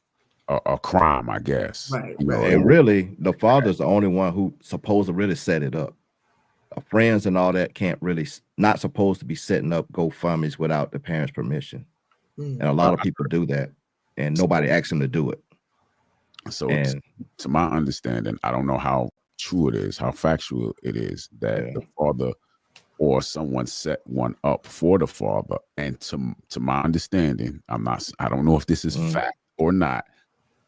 a crime, I guess. Right. You know, and really, the father's the only one who supposed to really set it up. Friends and all that can't really, not supposed to be setting up GoFundMes without the parents' permission. And a lot of people do that, and nobody asks them to do it. So to my understanding, I don't know how true it is, how factual it is that Yeah. the father or someone set one up for the father. And to my understanding, I don't know if this is fact or not,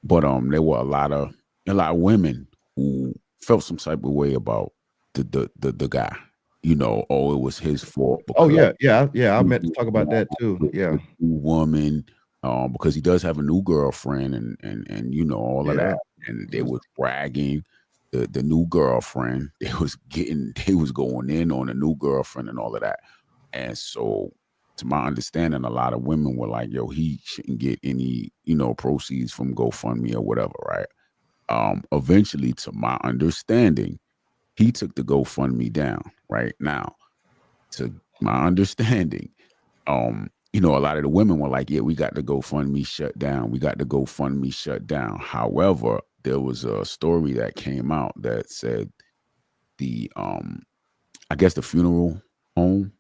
but there were a lot of women who felt some type of way about the guy. You know, oh, it was his fault Oh because yeah. I meant to he talk about that too. with Yeah. the new woman, because he does have a new girlfriend and you know all of Yeah. that, and they was bragging the new girlfriend. They was going in on the new girlfriend and all of that, and so to my understanding, a lot of women were like, "Yo, he shouldn't get any proceeds from GoFundMe or whatever," right? Eventually, to my understanding, he took the GoFundMe down. Right now, to my understanding, a lot of the women were like, yeah, we got the GoFundMe shut down. We got the GoFundMe shut down. However, there was a story that came out that said the I guess the funeral home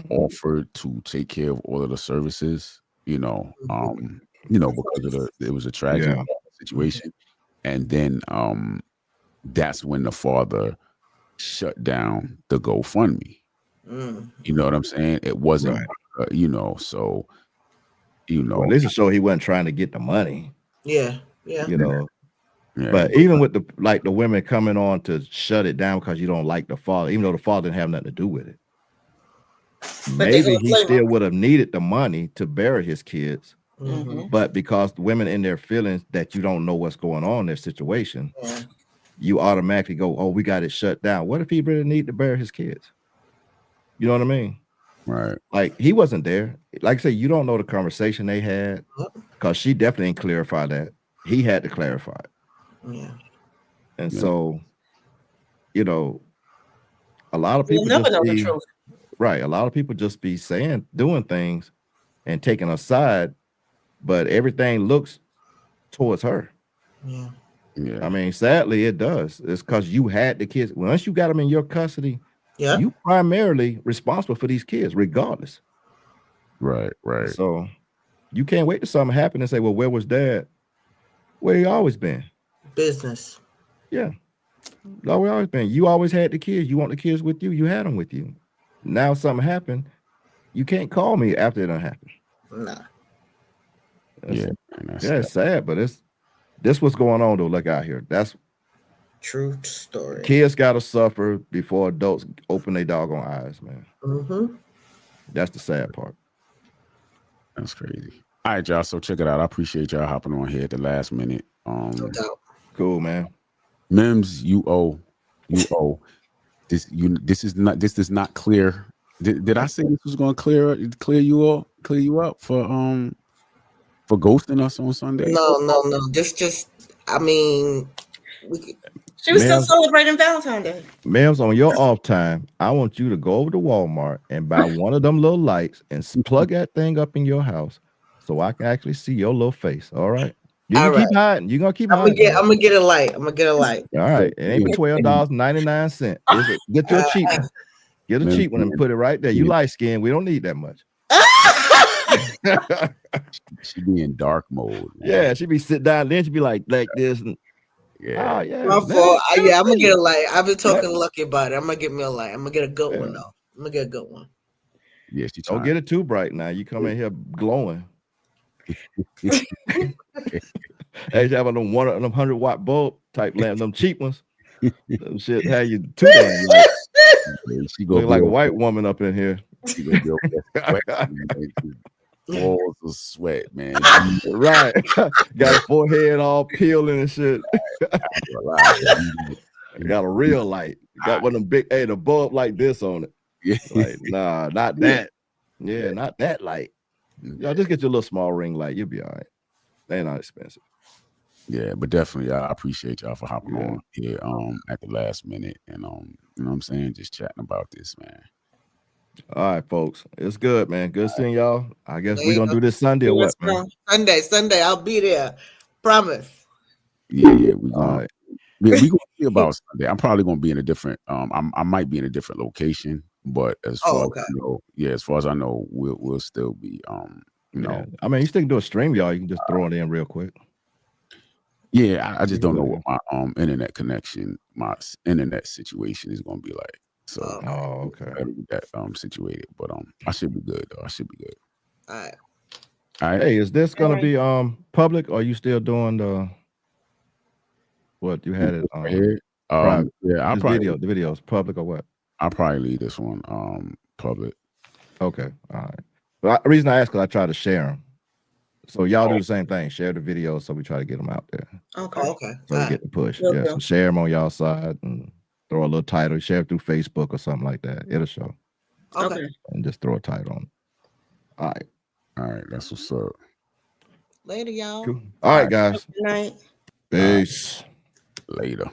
offered to take care of all of the services, because it was a tragic Yeah. situation. And then that's when the father shut down the GoFundMe. You know what I'm saying? It wasn't, Right. So Well, this is show he wasn't trying to get the money. Yeah. You know. Yeah, But even with the women coming on to shut it down because you don't like the father, even though the father didn't have nothing to do with it. But they Maybe gonna he blame still him. would have needed the money to bury his kids. But because the women in their feelings that you don't know what's going on in their situation, you automatically go, oh, we got it shut down. What if he really need to bury his kids? You know what I mean? Right. Like he wasn't there. Like I say, you don't know the conversation they had because she definitely didn't clarify that. He had to clarify it. Yeah. And so, a lot of You'll people never just know the be truth. right. A lot of people just be doing things and taking a side, but everything looks towards her. Yeah. I mean, sadly, it does. It's because you had the kids. Once you got them in your custody, you primarily responsible for these kids, regardless. Right. So you can't wait till something happen and say, well, where was dad? Where he always been? Business. Yeah. No, we always been. You always had the kids. You want the kids with you. You had them with you. Now something happened. You can't call me after it done happened. Nah. It's sad, but this what's going on though. Look out here. That's true story. Kids gotta suffer before adults open their doggone eyes, man. That's the sad part. That's crazy. All right, y'all. So check it out. I appreciate y'all hopping on here at the last minute. No doubt. Cool, man. Mims, you owe. This does not clear. Did I say this was gonna clear you up for ghosting us on Sunday? No. Just I mean, she was still celebrating Valentine's Day. Ma'ams, on your off time, I want you to go over to Walmart and buy one of them little lights and plug that thing up in your house so I can actually see your little face. All right. You can keep hiding. You're gonna keep hiding. I'm gonna get a light. All right. It ain't but $12.99. Get you a cheap one. Get a cheap one and put it right there. You light skin. We don't need that much. She be in dark mode. Yeah, she be sit down, then she be like this. And, yeah. My fault. I'm gonna get a light. I've been talking to Lucky about it. I'm gonna get me a light. I'm gonna get a good one though. I'm gonna get a good one. Yeah, don't get it too bright now. You come in here glowing. Hey, you having them 100-watt bulb type lamp, them cheap ones. Them shit have you too damn light. She look like a white woman up in here. She gonna be over there balls of sweat, man. Right. Got a forehead all peeling and shit. Got a real light. Got one of them big, the bulb like this on it. Like, nah, not that. Yeah, not that light. Y'all just get your little small ring light. You'll be all right. They're not expensive. Yeah, but definitely I appreciate y'all for hopping on here at the last minute and you know what I'm saying, just chatting about this, man. All right, folks. It's good, man. Good seeing y'all. I guess we're gonna do this Sunday or what, man? Sunday. I'll be there. Promise. Yeah, we're gonna see about Sunday. I'm probably gonna be in a different I might be in a different location, but as far as I know, we'll still be you know. I mean, you still can do a stream, y'all. You can just throw it in real quick. Yeah, I just don't know good. what my internet connection, internet situation is gonna be like. So Oh, okay. better get that situated. But I should be good though. I should be good. All right. All right. Hey, is this gonna Alright. be public, or are you still doing the what you had it Right here. private? Yeah, The video is public or what? I'll probably leave this one public. Okay, all right. But the reason I ask, because I try to share them. So y'all do the same thing. Share the video, so we try to get them out there. Okay. Okay. So we get the push. Will Yeah, do. so share them on y'all side and throw a little title. Share it through Facebook or something like that. It'll show. Okay. And just throw a title on it. All right. All right, that's what's up. Later, y'all. Cool. All right, guys. Good night. Peace. Later.